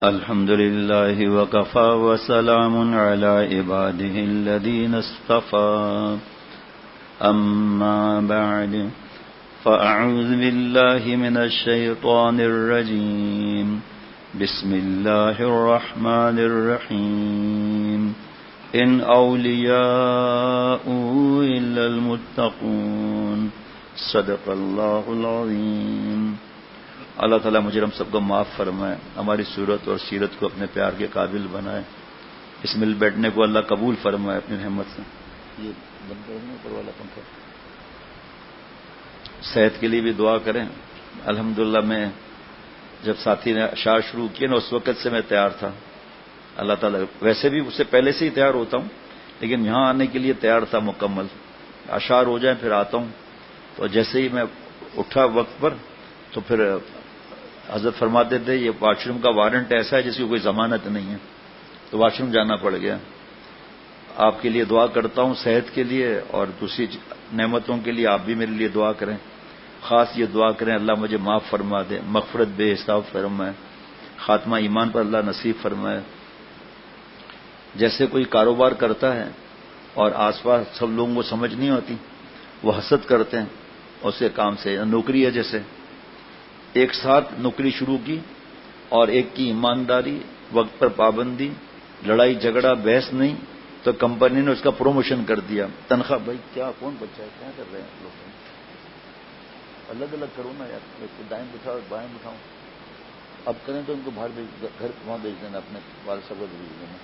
الحمد لله وكفى وسلام على عباده الذين اصطفى أما بعد فأعوذ بالله من الشيطان الرجيم بسم الله الرحمن الرحيم إن أولياء إلا المتقون صدق الله العظيم۔ اللہ تعالیٰ مجھے ہم سب کو معاف فرمائے، ہماری صورت اور سیرت کو اپنے پیار کے قابل بنائے، اس مل بیٹھنے کو اللہ قبول فرمائے اپنی رحمت سے۔ یہ بند کرنے پر والا پنکھا، صحت کے لیے بھی دعا کریں۔ الحمدللہ میں جب ساتھی نے اشعار شروع کیے نا، اس وقت سے میں تیار تھا۔ اللہ تعالیٰ ویسے بھی اس سے پہلے سے ہی تیار ہوتا ہوں، لیکن یہاں آنے کے لیے تیار تھا مکمل۔ اشعار ہو جائیں پھر آتا ہوں۔ تو جیسے ہی میں اٹھا وقت پر تو پھر حضرت فرماتے تھے یہ واش روم کا وارنٹ ایسا ہے جس کی کوئی ضمانت نہیں ہے، تو واش روم جانا پڑ گیا۔ آپ کے لیے دعا کرتا ہوں صحت کے لیے، اور دوسری نعمتوں کے لیے آپ بھی میرے لیے دعا کریں۔ خاص یہ دعا کریں اللہ مجھے معاف فرما دے، مغفرت بے حساب فرمائے، خاتمہ ایمان پر اللہ نصیب فرمائے۔ جیسے کوئی کاروبار کرتا ہے اور آس پاس سب لوگوں کو سمجھ نہیں ہوتی، وہ حسد کرتے ہیں اس کے کام سے۔ نوکری ہے، جیسے ایک ساتھ نوکری شروع کی اور ایک کی ایمانداری، وقت پر پابندی، لڑائی جھگڑا بحث نہیں، تو کمپنی نے اس کا پروموشن کر دیا۔ تنخواہ بھائی کیا کون بچہ ہے، کیا کر رہے ہیں لوگ؟ الگ الگ کرو نا یار، دائیں بٹھاؤ بائیں بٹھاؤ۔ اب کریں تو ان کو باہر گھر وہاں بھیج دینا، اپنے والد صاحب کو بھیج دینا۔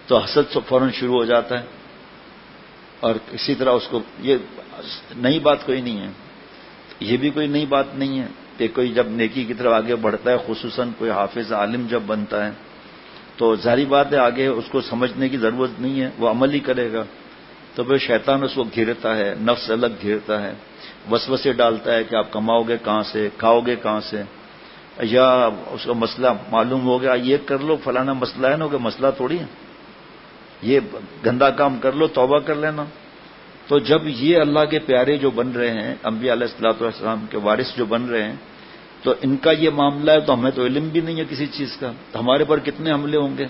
تو حسد فوراً شروع ہو جاتا ہے، اور اسی طرح اس کو یہ نئی بات کوئی نہیں ہے، یہ بھی کوئی نئی بات نہیں ہے کہ کوئی جب نیکی کی طرف آگے بڑھتا ہے، خصوصاً کوئی حافظ عالم جب بنتا ہے، تو ظاہری بات ہے آگے اس کو سمجھنے کی ضرورت نہیں ہے، وہ عمل ہی کرے گا۔ تو پھر شیطان اس کو گھیرتا ہے، نفس الگ گھیرتا ہے، وسوسے ڈالتا ہے کہ آپ کماؤ گے کہاں سے، کھاؤ گے کہاں سے، یا اس کا مسئلہ معلوم ہو گیا یہ کر لو فلانا مسئلہ ہے نا، کہ مسئلہ تھوڑی ہے، یہ گندا کام کر لو توبہ کر لینا۔ تو جب یہ اللہ کے پیارے جو بن رہے ہیں، انبیاء علیہ الصلوۃ والسلام کے وارث جو بن رہے ہیں، تو ان کا یہ معاملہ ہے، تو ہمیں تو علم بھی نہیں ہے کسی چیز کا، تو ہمارے پر کتنے حملے ہوں گے،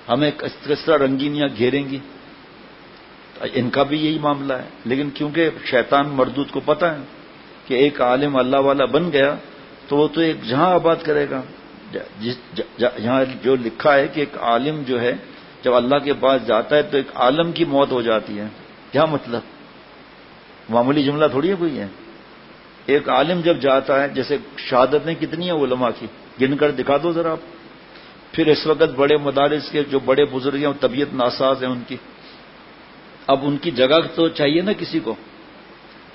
ہمیں کس طرح رنگینیاں گھیریں گی۔ ان کا بھی یہی معاملہ ہے، لیکن کیونکہ شیطان مردود کو پتہ ہے کہ ایک عالم اللہ والا بن گیا تو وہ تو ایک جہاں آباد کرے گا۔ یہاں جو لکھا ہے کہ ایک عالم جو ہے جب اللہ کے پاس جاتا ہے تو ایک عالم کی موت ہو جاتی ہے۔ کیا مطلب؟ معمولی جملہ تھوڑی ہے کوئی ہے۔ ایک عالم جب جاتا ہے، جیسے شہادتیں کتنی ہیں علماء کی، گن کر دکھا دو ذرا آپ۔ پھر اس وقت بڑے مدارس کے جو بڑے بزرگ ہیں، طبیعت ناساز ہیں ان کی، اب ان کی جگہ تو چاہیے نا کسی کو۔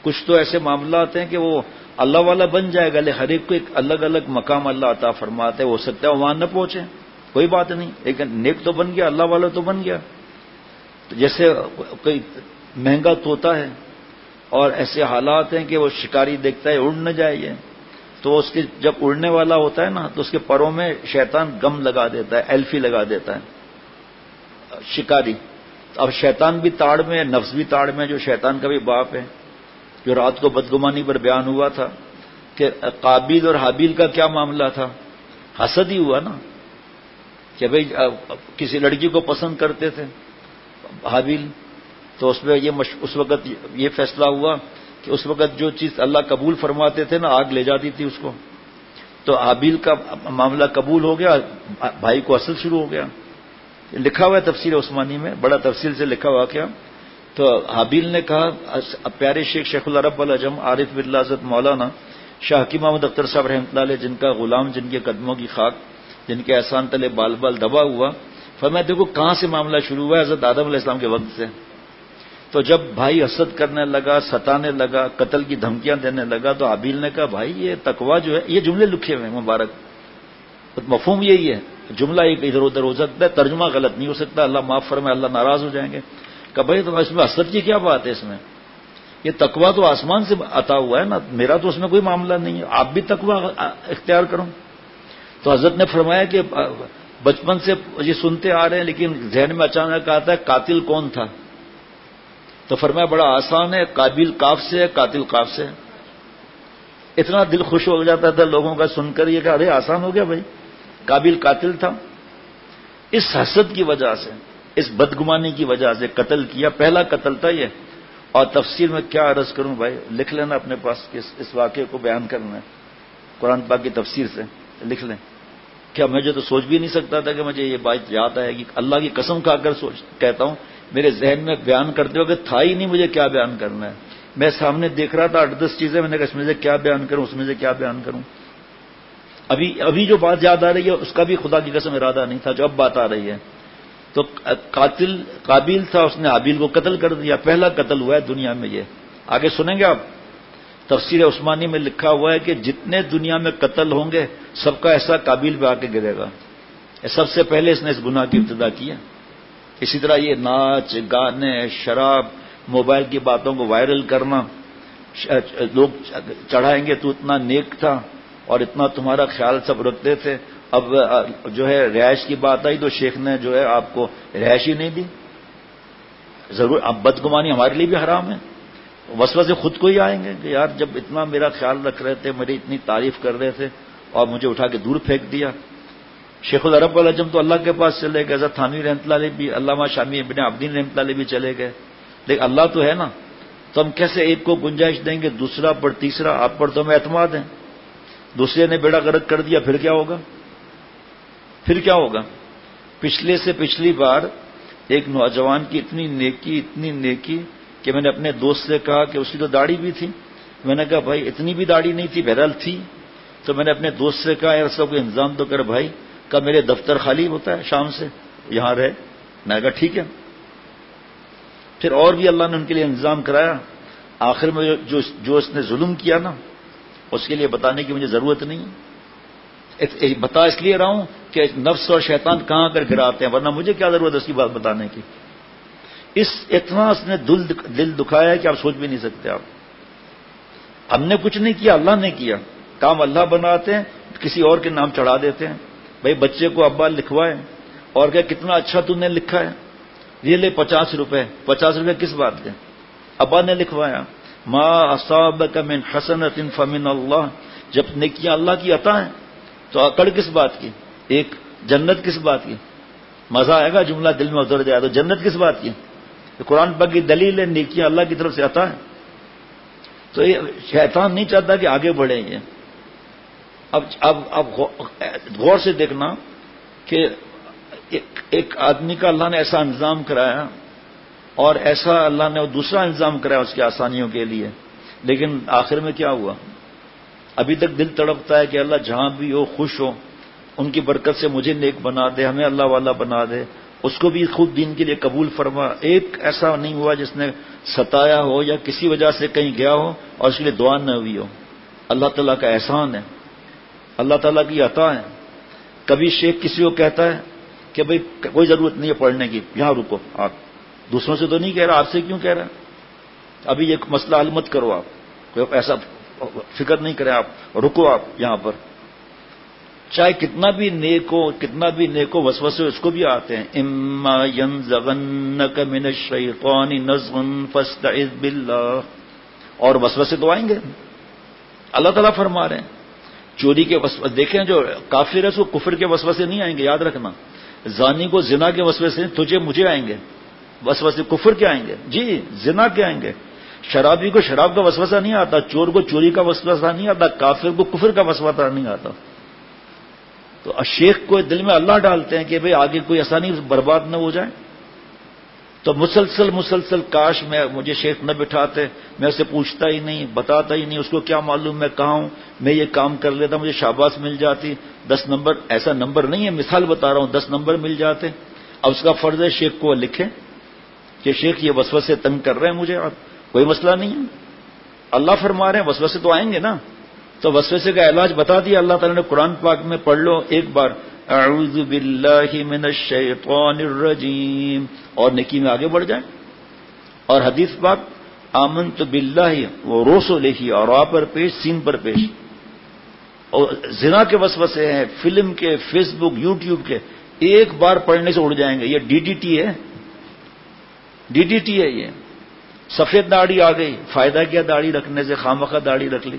کچھ تو ایسے معاملات ہیں کہ وہ اللہ والا بن جائے گا، لیکن ہر ایک کو ایک الگ الگ مقام اللہ عطا فرماتے ہیں، ہو سکتا ہے وہاں نہ پہنچے، کوئی بات نہیں، لیکن نیک تو بن گیا، اللہ والا تو بن گیا۔ تو جیسے کوئی مہنگا طوطا ہے اور ایسے حالات ہیں کہ وہ شکاری دیکھتا ہے اڑ نہ جائے یہ، تو اس کے جب اڑنے والا ہوتا ہے نا تو اس کے پروں میں شیطان گم لگا دیتا ہے، ایلفی لگا دیتا ہے شکاری۔ اب شیطان بھی تاڑ میں ہے، نفس بھی تاڑ میں ہے، جو شیطان کا بھی باپ ہے۔ جو رات کو بدگمانی پر بیان ہوا تھا کہ قابیل اور حابیل کا کیا معاملہ تھا، حسد ہی ہوا نا، کہ بھئی کسی لڑکی کو پسند کرتے تھے حابیل، تو اس میں اس وقت یہ فیصلہ ہوا کہ اس وقت جو چیز اللہ قبول فرماتے تھے نا، آگ لے جاتی تھی اس کو، تو حابیل کا معاملہ قبول ہو گیا، بھائی کو حسد شروع ہو گیا۔ لکھا ہوا ہے تفسیر عثمانی میں، بڑا تفصیل سے لکھا ہوا کیا۔ تو حابیل نے کہا، پیارے شیخ العرب والعجم عارف باللہ حضرت مولانا شاہ حکیم محمد اختر صاحب رحمۃ اللہ علیہ، جن کا غلام، جن کے قدموں کی خاک، جن کے احسان تلے بال بال دبا ہوا، فرمایا دیکھو کہاں سے معاملہ شروع ہوا ہے، حضرت آدم علیہ السلام کے وقت سے۔ تو جب بھائی حسد کرنے لگا، ستانے لگا، قتل کی دھمکیاں دینے لگا، تو حابیل نے کہا بھائی یہ تقویٰ جو ہے، یہ جملے لکھے ہوئے ہیں مبارک، مفہوم یہی ہے، جملہ ایک ادھر ادھر ہو سکتا ہے، ترجمہ غلط نہیں ہو سکتا، اللہ معاف فرمائے، اللہ ناراض ہو جائیں گے۔ کہ بھائی تو اس میں حسد کی کیا بات ہے، اس میں یہ تقویٰ تو آسمان سے عطا ہوا ہے نا، میرا تو اس میں کوئی معاملہ نہیں ہے، آپ بھی تقویٰ اختیار کرو۔ تو حضرت نے فرمایا کہ بچپن سے یہ سنتے آ رہے ہیں، لیکن ذہن میں اچانک آتا ہے قاتل کون تھا، تو فرمایا بڑا آسان ہے، قابیل کاف سے ہے، قاتل قاف سے ہے۔ اتنا دل خوش ہو جاتا تھا لوگوں کا سن کر یہ کہ ارے آسان ہو گیا بھائی، قابل قاتل تھا. اس حسد کی وجہ سے، اس بدگمانی کی وجہ سے قتل کیا. پہلا قتل تھا یہ. اور تفسیر میں کیا عرض کروں بھائی، لکھ لینا اپنے پاس کہ اس واقعے کو بیان کرنا ہے، قرآن پاک کی تفسیر سے لکھ لیں. کیا مجھے تو سوچ بھی نہیں سکتا تھا کہ مجھے یہ بات یاد آئے گی. اللہ کی قسم کھا کر کہتا ہوں میرے ذہن میں بیان کرتے ہو کہ تھا ہی نہیں مجھے کیا بیان کرنا ہے. میں سامنے دیکھ رہا تھا 8-10 چیزیں، میں نے کہا اس میں سے کیا بیان کروں، اس میں سے کیا بیان کروں. ابھی جو بات یاد آ رہی ہے اس کا بھی خدا کی قسم ارادہ نہیں تھا جو اب بات آ رہی ہے. تو قاتل قابیل تھا، اس نے حابیل کو قتل کر دیا. پہلا قتل ہوا ہے دنیا میں. یہ آگے سنیں گے آپ، تفسیر عثمانی میں لکھا ہوا ہے کہ جتنے دنیا میں قتل ہوں گے سب کا ایسا قابیل پہ آ کے گرے گا. سب سے پہلے اس نے اس گناہ کی ابتدا کی ہے. اسی طرح یہ ناچ گانے شراب موبائل کی باتوں کو وائرل کرنا، لوگ چڑھائیں گے تو اتنا نیک تھا اور اتنا تمہارا خیال سب رکھتے تھے. اب جو ہے رہائش کی بات آئی تو شیخ نے جو ہے آپ کو رہائش ہی نہیں دی. ضرور اب بدگمانی ہمارے لیے بھی حرام ہے. وسوسے خود کو ہی آئیں گے کہ یار جب اتنا میرا خیال رکھ رہے تھے، میری اتنی تعریف کر رہے تھے اور مجھے اٹھا کے دور پھینک دیا. شیخ العرب العجم تو اللہ کے پاس چلے گئے، حضرت تھانوی رحمۃ اللہ علیہ بھی، علامہ شامی ابن عابدین رحمۃ اللہ علیہ بھی چلے گئے. لیکن اللہ تو ہے نا، تو ہم کیسے ایک کو گنجائش دیں گے، دوسرا پر تیسرا. آپ پر تو ہمیں اعتماد ہے. دوسرے نے بیڑا غرق کر دیا پھر کیا ہوگا؟ پھر کیا ہوگا؟ پچھلے سے پچھلی بار ایک نوجوان کی اتنی نیکی کہ میں نے اپنے دوست سے کہا کہ اس کی تو داڑھی بھی تھی. میں نے کہا بھائی اتنی بھی داڑھی نہیں تھی، بہرحال تھی. تو میں نے اپنے دوست سے کہا یار سب کو انتظام تو کر بھائی. کہا میرے دفتر خالی ہوتا ہے شام سے، یہاں رہے. میں نے کہا ٹھیک ہے. پھر اور بھی اللہ نے ان کے لیے انتظام کرایا. آخر میں جو اس نے ظلم کیا نا، اس کے لیے بتانے کی مجھے ضرورت نہیں ہے. بتا اس لیے رہا ہوں کہ نفس اور شیطان کہاں کر گراتے ہیں، ورنہ مجھے کیا ضرورت ہے اس کی بات بتانے کی. اتنا اس نے دل دکھایا ہے کہ آپ سوچ بھی نہیں سکتے. آپ ہم نے کچھ نہیں کیا، اللہ نے کیا. کام اللہ بناتے ہیں، کسی اور کے نام چڑھا دیتے ہیں. بھائی بچے کو ابا لکھوائے اور کہ کتنا اچھا تم نے لکھا ہے، یہ لے 50 روپے. 50 روپے کس بات کے؟ ابا نے لکھوایا. ما اصابک من حسنۃ فمن اللہ. جب نیکیاں اللہ کی عطا ہیں تو اکڑ کس بات کی؟ ایک جنت کس بات کی؟ مزہ آئے گا جملہ دل میں اتر جائے تو جنت کس بات کی؟ قرآن پاک کی دلیل ہے نیکیاں اللہ کی طرف سے عطا ہے. تو یہ شیطان نہیں چاہتا کہ آگے بڑھیں. یہ اب غور سے دیکھنا کہ ایک آدمی کا اللہ نے ایسا انتظام کرایا اور ایسا اللہ نے دوسرا انتظام کرایا اس کی آسانیوں کے لیے. لیکن آخر میں کیا ہوا؟ ابھی تک دل تڑپتا ہے کہ اللہ جہاں بھی ہو خوش ہو، ان کی برکت سے مجھے نیک بنا دے، ہمیں اللہ والا بنا دے، اس کو بھی خود دین کے لیے قبول فرما. ایک ایسا نہیں ہوا جس نے ستایا ہو یا کسی وجہ سے کہیں گیا ہو اور اس کے لیے دعا نہ ہوئی ہو. اللہ تعالیٰ کا احسان ہے، اللہ تعالیٰ کی عطا ہے. کبھی شیخ کسی کو کہتا ہے کہ بھئی کوئی ضرورت نہیں ہے پڑھنے کی، یہاں رکو. آپ دوسروں سے تو نہیں کہہ رہا، آپ سے کیوں کہہ رہا ہے؟ ابھی یہ مسئلہ حل مت کرو. آپ کوئی ایسا فکر نہیں کریں، آپ رکو، آپ یہاں پر. چاہے کتنا بھی نیک ہو وسوسے اس کو بھی آتے ہیں. اما ینزغنک من الشیطان نزغ فاستعذ باللہ. اور وسوسے تو آئیں گے. اللہ تعالیٰ فرما رہے ہیں چوری کے وسوسے دیکھیں، جو کافر ہے اس کو کفر کے وسوسے نہیں آئیں گے، یاد رکھنا. زانی کو زنا کے وسوسے تجھے مجھے آئیں گے وسوسے. کفر کے آئیں گے، جی زنا کے آئیں گے. شرابی کو شراب کا وسوسہ نہیں آتا، چور کو چوری کا وسوسہ نہیں آتا، کافر کو کفر کا وسوسہ نہیں آتا. تو شیخ کو دل میں اللہ ڈالتے ہیں کہ بھئی آگے کوئی آسانی برباد نہ ہو جائے. تو مسلسل کاش مجھے شیخ نہ بٹھاتے، میں اسے پوچھتا ہی نہیں، بتاتا ہی نہیں، اس کو کیا معلوم میں کہاں ہوں، میں یہ کام کر لیتا، مجھے شاباش مل جاتی. 10 نمبر ایسا نمبر نہیں ہے، مثال بتا رہا ہوں، 10 نمبر مل جاتے. اب اس کا فرض ہے شیخ کو لکھے کہ شیخ یہ وسوسے تنگ کر رہے ہیں مجھے. اب کوئی مسئلہ نہیں ہے، اللہ فرما رہے ہیں وسوسے تو آئیں گے نا. تو وسوسے کا علاج بتا دیا اللہ تعالیٰ نے قرآن پاک میں. پڑھ لو ایک بار، اعوذ باللہ من الشیطان الرجیم، اور نیکی میں آگے بڑھ جائیں. اور حدیث پاک آمنت باللہ و رسولہ، اور آ پر پیش، سین پر پیش. اور زنا کے وسوسے ہیں، فلم کے، فیس بک، یوٹیوب کے، ایک بار پڑھنے سے اڑ جائیں گے. یہ DDT ہے، DDT ہے. یہ سفید داڑھی آ گئی، فائدہ کیا داڑھی رکھنے سے؟ خامخواہ داڑھی رکھ لی.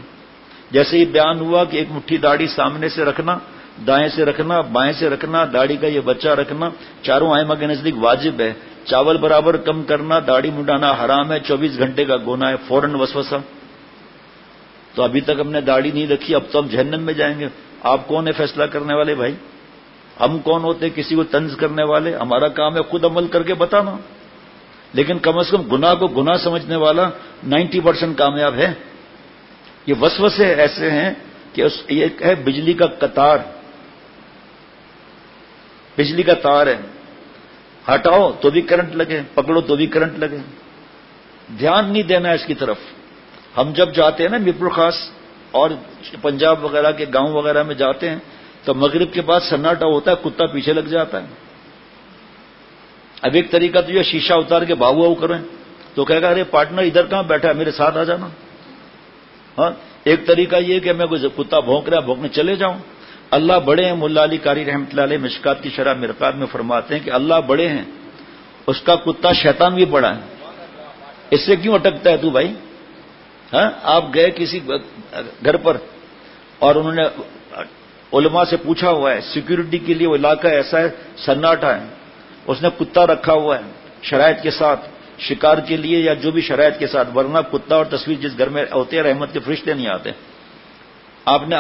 جیسے ہی بیان ہوا کہ ایک مٹھی داڑھی سامنے سے رکھنا، دائیں سے رکھنا، بائیں سے رکھنا، داڑھی کا یہ بچہ رکھنا چاروں ائمہ کے نزدیک واجب ہے، چاول برابر کم کرنا، داڑھی مڈانا حرام ہے، 24 گھنٹے کا گناہ ہے، فوراً وسوسہ۔ تو ابھی تک ہم نے داڑھی نہیں رکھی، اب تو ہم جہنم میں جائیں گے۔ آپ کون ہے فیصلہ کرنے والے بھائی؟ ہم کون ہوتے کسی کو طنز کرنے والے؟ ہمارا کام ہے خود عمل کر کے بتانا، لیکن کم از کم گناہ کو گناہ سمجھنے والا 90% کامیاب ہے۔ یہ وسوسے ایسے ہیں کہ یہ ہے بجلی کا قطار، بجلی کا تار ہے، ہٹاؤ تو بھی کرنٹ لگے، پکڑو تو بھی کرنٹ لگے، دھیان نہیں دینا اس کی طرف۔ ہم جب جاتے ہیں نا میرپور خاص اور پنجاب وغیرہ کے گاؤں وغیرہ میں جاتے ہیں تو مغرب کے بعد سناٹا ہوتا ہے، کتا پیچھے لگ جاتا ہے۔ اب ایک طریقہ تو یہ شیشہ اتار کے بھاؤ واؤ کریں تو کہے گا ارے پارٹنر ادھر کہاں بیٹھا ہے، میرے ساتھ آ جانا۔ ہاں، ایک طریقہ یہ کہ میں کوئی کتا بھونک رہا بھونکنے چلے جاؤں۔ اللہ بڑے ہیں، ملا علی قاری رحمۃ اللہ علیہ مشکات کی شرح مرقات میں فرماتے ہیں کہ اللہ بڑے ہیں، اس کا کتا شیطان بھی بڑا ہے، اس سے کیوں اٹکتا ہے تو بھائی؟ ہاں، آپ گئے کسی گھر پر اور انہوں نے علماء سے پوچھا ہوا ہے سیکورٹی کے لیے وہ علاقہ ایسا ہے سناٹا ہے، اس نے کتا رکھا ہوا ہے شرائط کے ساتھ، شکار کے لیے یا جو بھی شرائط کے ساتھ، ورنہ کتا اور تصویر جس گھر میں ہوتے ہیں رحمت کے فرشتے نہیں آتے۔ آپ نے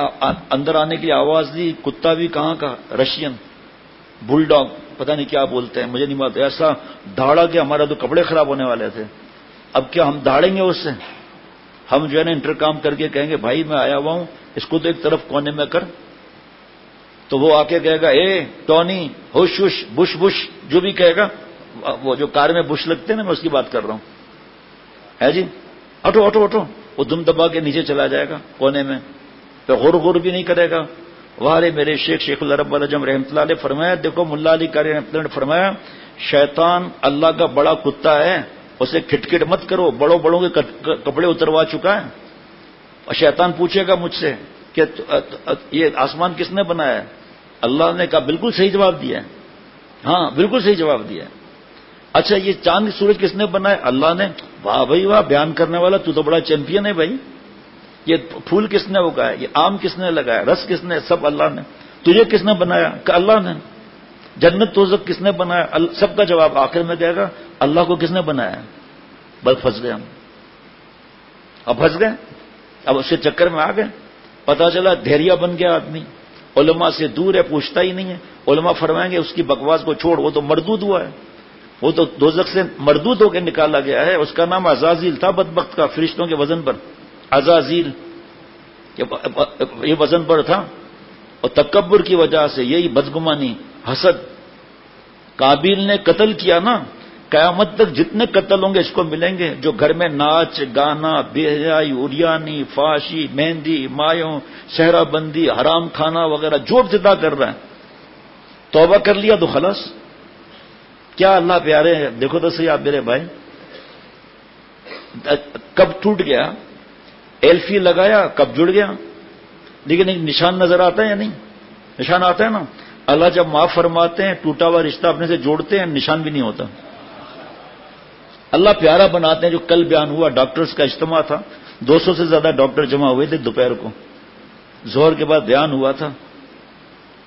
اندر آنے کی آواز دی، کتا بھی کہاں کا، رشین بل ڈاگ پتہ نہیں کیا بولتے ہیں، مجھے نہیں معلوم، ایسا دھاڑا کہ ہمارا تو کپڑے خراب ہونے والے تھے۔ اب کیا ہم دھاڑیں گے اس سے؟ ہم جو ہے نا انٹرکام کر کے کہیں گے بھائی میں آیا ہوا ہوں، اس کو تو ایک طرف کونے میں کر، تو وہ آ کے کہے گا اے ٹونی ہوش ہوش بش بش، جو بھی کہے گا، وہ جو کار میں بش لگتے ہیں نا میں اس کی بات کر رہا ہوں، ہے جی، اٹھو اٹھو اٹھو، وہ دم دبا کے نیچے چلا جائے گا کونے میں، تو غور غور بھی نہیں کرے گا۔ وہارے میرے شیخ العرب العجم رحمۃ اللہ علیہ فرمایا، دیکھو ملا علی قاری رحمۃ اللہ نے فرمایا شیطان اللہ کا بڑا کتا ہے، اسے کھٹکھٹ مت کرو، بڑوں بڑوں کے کپڑے اتروا چکا ہے۔ اور شیطان پوچھے گا مجھ سے کہ یہ آسمان کس نے بنایا ہے؟ اللہ نے کہا بالکل صحیح جواب دیا ہے، ہاں بالکل صحیح جواب دیا ہے۔ اچھا یہ چاند سورج کس نے بنایا؟ اللہ نے۔ واہ بھائی واہ، بیان کرنے والا تو بڑا چیمپئن ہے بھائی۔ یہ پھول کس نے اگایا؟ یہ آم کس نے لگایا؟ رس کس نے؟ سب اللہ نے۔ تجھے کس نے بنایا؟ کہ اللہ نے۔ جنت دوزخ کس نے بنایا؟ سب کا جواب آخر میں دے گا اللہ کو کس نے بنایا؟ بس پھنس گئے ہم، اب پھنس گئے، اب اس کے چکر میں آ گئے۔ پتا چلا دھیریا بن گیا آدمی، علماء سے دور ہے، پوچھتا ہی نہیں ہے۔ علماء فرمائیں گے اس کی بکواس کو چھوڑ، وہ تو مردود ہوا ہے، وہ تو دوزخ سے مردود ہو کے نکالا گیا ہے، اس کا نام عزازیل تھا، بدبخت کا، فرشتوں کے وزن پر عزازیل یہ وزن پر تھا، اور تکبر کی وجہ سے یہی بدگمانی حسد، قابیل نے قتل کیا نا، قیامت تک جتنے قتل ہوں گے اس کو ملیں گے، جو گھر میں ناچ گانا، بے حیائی، اوریانی، فحاشی، مہندی، مایوں، صحرا بندی، حرام کھانا وغیرہ جو ابتدا کر رہا ہے، توبہ کر لیا تو خلاص۔ کیا اللہ پیارے ہیں، دیکھو تو صحیح آپ میرے بھائی، کب ٹوٹ گیا، ایلفی لگایا کب جڑ گیا، لیکن ایک نشان نظر آتا ہے یا نہیں؟ نشان آتا ہے نا۔ اللہ جب معاف فرماتے ہیں، ٹوٹا ہوا رشتہ اپنے سے جوڑتے ہیں، نشان بھی نہیں ہوتا، اللہ پیارا بناتے ہیں۔ جو کل بیان ہوا، ڈاکٹرز کا اجتماع تھا، 200 سے زیادہ ڈاکٹر جمع ہوئے تھے دوپہر کو، ظہر کے بعد بیان ہوا تھا۔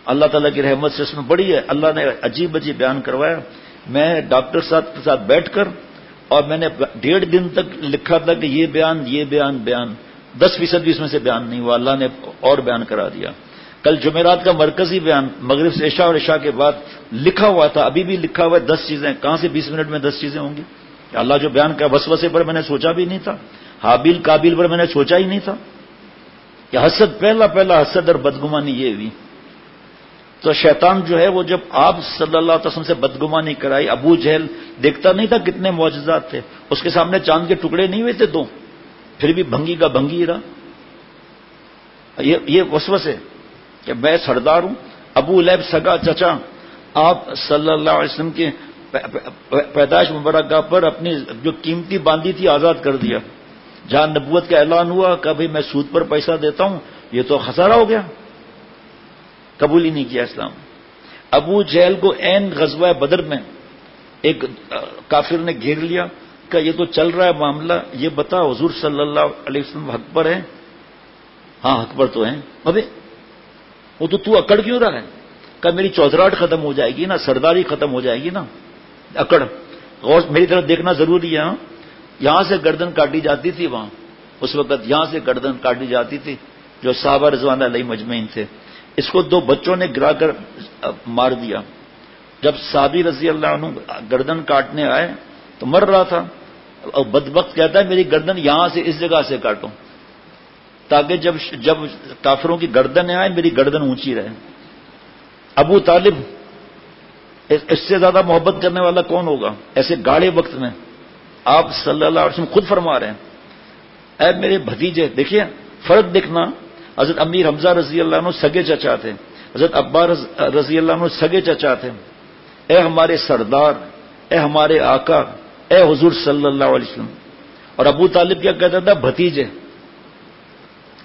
اللہ تعالیٰ کی رحمت سے اس میں بڑی ہے، اللہ نے عجیب عجیب بیان کروایا۔ میں ڈاکٹر صاحب کے ساتھ بیٹھ کر اور میں نے 1.5 دن تک لکھا تھا کہ یہ بیان 10% بھی اس میں سے بیان نہیں ہوا، اللہ نے اور بیان کرا دیا۔ کل جمعرات کا مرکزی بیان مغرب سے عشاء اور عشاء کے بعد لکھا ہوا تھا، ابھی بھی لکھا ہوا ہے 10 چیزیں، کہاں سے 20 منٹ میں 10 چیزیں ہوں گی؟ اللہ جو بیان کا وسوسے پر میں نے سوچا بھی نہیں تھا، حابیل قابیل پر میں نے سوچا ہی نہیں تھا کہ حسد، پہلا حسد اور بدگمانی یہ ہوئی۔ تو شیطان جو ہے وہ جب آپ صلی اللہ علیہ وسلم سے بدگمانی کرائی، ابو جہل دیکھتا نہیں تھا کتنے معجزات تھے، اس کے سامنے چاند کے ٹکڑے نہیں ہوئے تھے 2، پھر بھی بھنگی کا بھنگی رہا۔ یہ وسوسے کہ میں سردار ہوں، ابو لہب سگا چچا، آپ صلی اللہ علیہ وسلم کے پیدائش مبارکہ پر اپنی جو قیمتی باندھی تھی آزاد کر دیا، جہاں نبوت کا اعلان ہوا کہ بھائی میں سود پر پیسہ دیتا ہوں، یہ تو خسارہ ہو گیا، قبول ہی نہیں کیا اسلام۔ ابو جہل کو عین غزوہ بدر میں ایک کافر نے گھیر لیا کہ یہ تو چل رہا ہے معاملہ، یہ بتا حضور صلی اللہ علیہ وسلم حق پر ہے؟ ہاں حق پر تو ہیں. ابے وہ تو اکڑ کیوں رہا ہے؟ کہ میری چودراہٹ ختم ہو جائے گی نا، سرداری ختم ہو جائے گی نا. اکڑ غور میری طرف دیکھنا ضروری ہے. یہاں سے گردن کاٹی جاتی تھی، وہاں اس وقت یہاں سے گردن کاٹی جاتی تھی جو صحابہ رضوان علیہ مجمعین تھے. اس کو 2 بچوں نے گرا کر مار دیا. جب صحابی رضی اللہ عنہ گردن کاٹنے آئے تو مر رہا تھا، اور بدبخت کہتا ہے میری گردن یہاں سے اس جگہ سے کاٹو تاکہ جب کافروں کی گردنیں آئے میری گردن اونچی رہے. ابو طالب اس سے زیادہ محبت کرنے والا کون ہوگا ایسے گاڑے وقت میں؟ آپ صلی اللہ علیہ وسلم خود فرما رہے ہیں اے میرے بھتیجے. دیکھیے فرق دیکھنا. حضرت امیر حمزہ رضی اللہ عنہ سگے چچا تھے، حضرت عباس رضی اللہ عنہ سگے چچا تھے. اے ہمارے سردار، اے ہمارے آقا، اے حضور صلی اللہ علیہ وسلم. اور ابو طالب کیا کہتا تھا؟ بھتیجے.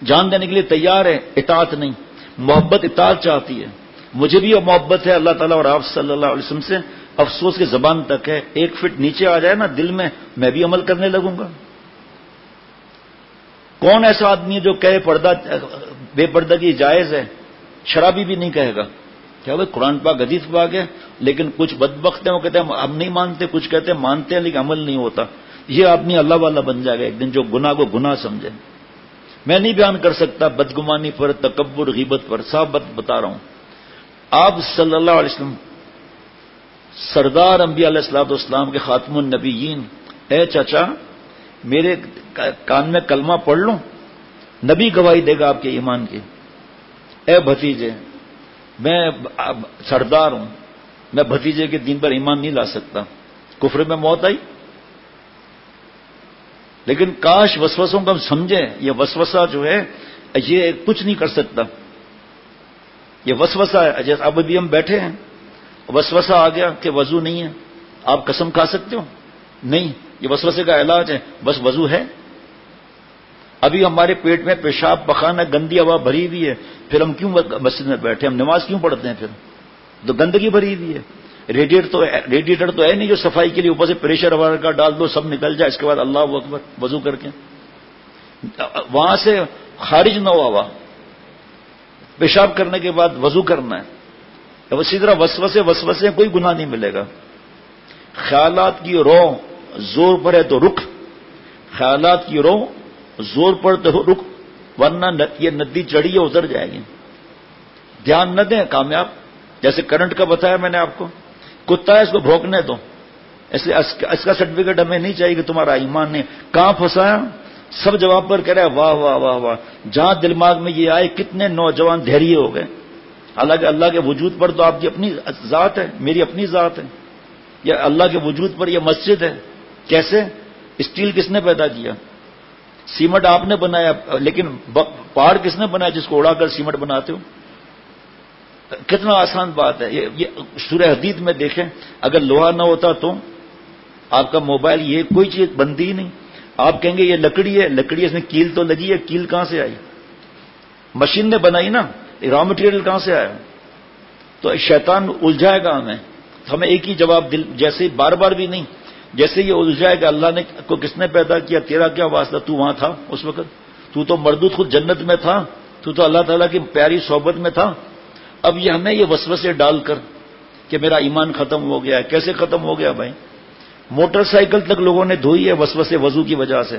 جان دینے کے لیے تیار ہے، اطاعت نہیں. محبت اطاعت چاہتی ہے. مجھے بھی محبت ہے اللہ تعالیٰ اور آپ صلی اللہ علیہ وسلم سے، افسوس کی زبان تک ہے. 1 فٹ نیچے آ جائے نا دل میں بھی عمل کرنے لگوں گا. کون ایسا آدمی ہے جو کہے پردہ بے پردگی جائز ہے؟ شرابی بھی نہیں کہے گا. کیا وہ قرآن پاک حدیث پاک ہے، لیکن کچھ بدبخت ہیں وہ کہتے ہیں ہم نہیں مانتے، کچھ کہتے ہیں مانتے ہیں لیکن عمل نہیں ہوتا. یہ آدمی اللہ والا بن جائے گا ایک دن جو گناہ کو گناہ سمجھے. میں نہیں بیان کر سکتا بدگمانی پر، تکبر، غیبت پر، صاحب بتا رہا ہوں. آپ صلی اللہ علیہ وسلم سردار انبیاء علیہ الصلوۃ والسلام کے خاتم النبیین. اے چچا میرے کان میں کلمہ پڑھ لوں، نبی گواہی دے گا آپ کے ایمان کی. اے بھتیجے میں سردار ہوں، میں بھتیجے کے دین پر ایمان نہیں لا سکتا. کفر میں موت آئی. لیکن کاش وسوسوں کو ہم سمجھیں. یہ وسوسہ جو ہے یہ کچھ نہیں کر سکتا. یہ وسوسہ ہے. جیسے اب بھی ہم بیٹھے ہیں، وسوسہ آ گیا کہ وضو نہیں ہے، آپ قسم کھا سکتے ہو؟ نہیں. یہ وسوسے کا علاج ہے، بس وضو ہے. ابھی ہمارے پیٹ میں پیشاب پخانہ گندی ہوا بھری ہوئی ہے، پھر ہم کیوں مسجد میں بیٹھے؟ ہم نماز کیوں پڑھتے ہیں پھر؟ تو گندگی بھری ہوئی ہے. ریڈیٹر تو ہے نہیں جو صفائی کے لیے اوپر سے پریشر وغیرہ کا ڈال دو سب نکل جائے، اس کے بعد اللہ اکبر وضو کر کے وہاں سے خارج نہ ہو ہوا. پیشاب کرنے کے بعد وضو کرنا ہے. اسی طرح وسوسے کوئی گناہ نہیں ملے گا. خیالات کی رو زور پر ہے تو رک، خیالات کی رو زور پر تو رک، ورنہ یہ ندی چڑھی ہے اتر جائے گی. دھیان نہ دیں کامیاب. جیسے کرنٹ کا بتایا میں نے آپ کو، کتا ہے اس کو بھونکنے دو. اس کا سرٹیفکیٹ ہمیں نہیں چاہیے کہ تمہارا ایمان نہیں. کہاں پھنسایا؟ سب جواب پر کہہ رہے ہیں واہ واہ واہ واہ. جہاں دماغ میں یہ آئے کتنے نوجوان دھیریے ہو گئے. حالانکہ اللہ کے وجود پر تو آپ کی اپنی ذات ہے، میری اپنی ذات ہے. یا اللہ کے وجود پر یہ مسجد ہے. کیسے؟ اسٹیل کس نے پیدا کیا؟ سیمنٹ آپ نے بنایا، لیکن پہاڑ کس نے بنایا جس کو اڑا کر سیمنٹ بناتے ہو؟ کتنا آسان بات ہے. یہ سورہ حدید میں دیکھیں، اگر لوہا نہ ہوتا تو آپ کا موبائل یہ کوئی چیز بنتی ہی نہیں. آپ کہیں گے یہ لکڑی ہے، لکڑی اس میں کیل تو لگی ہے، کیل کہاں سے آئی؟ مشین نے بنائی نا. را مٹیریل کہاں سے آیا؟ تو شیطان الجھائے گا ہمیں ایک ہی جواب جیسے بار بار بھی نہیں، جیسے یہ الجھائے گا اللہ نے کو کس نے پیدا کیا، تیرا کیا واسطہ، تو وہاں تھا اس وقت، تو مردود خود جنت میں تھا، تو اللہ تعالیٰ کی پیاری صحبت میں تھا. اب یہ ہمیں یہ وسوسے ڈال کر کہ میرا ایمان ختم ہو گیا ہے. کیسے ختم ہو گیا بھائی؟ موٹر سائیکل تک لوگوں نے دھوئی ہے وسوسے وضو کی وجہ سے.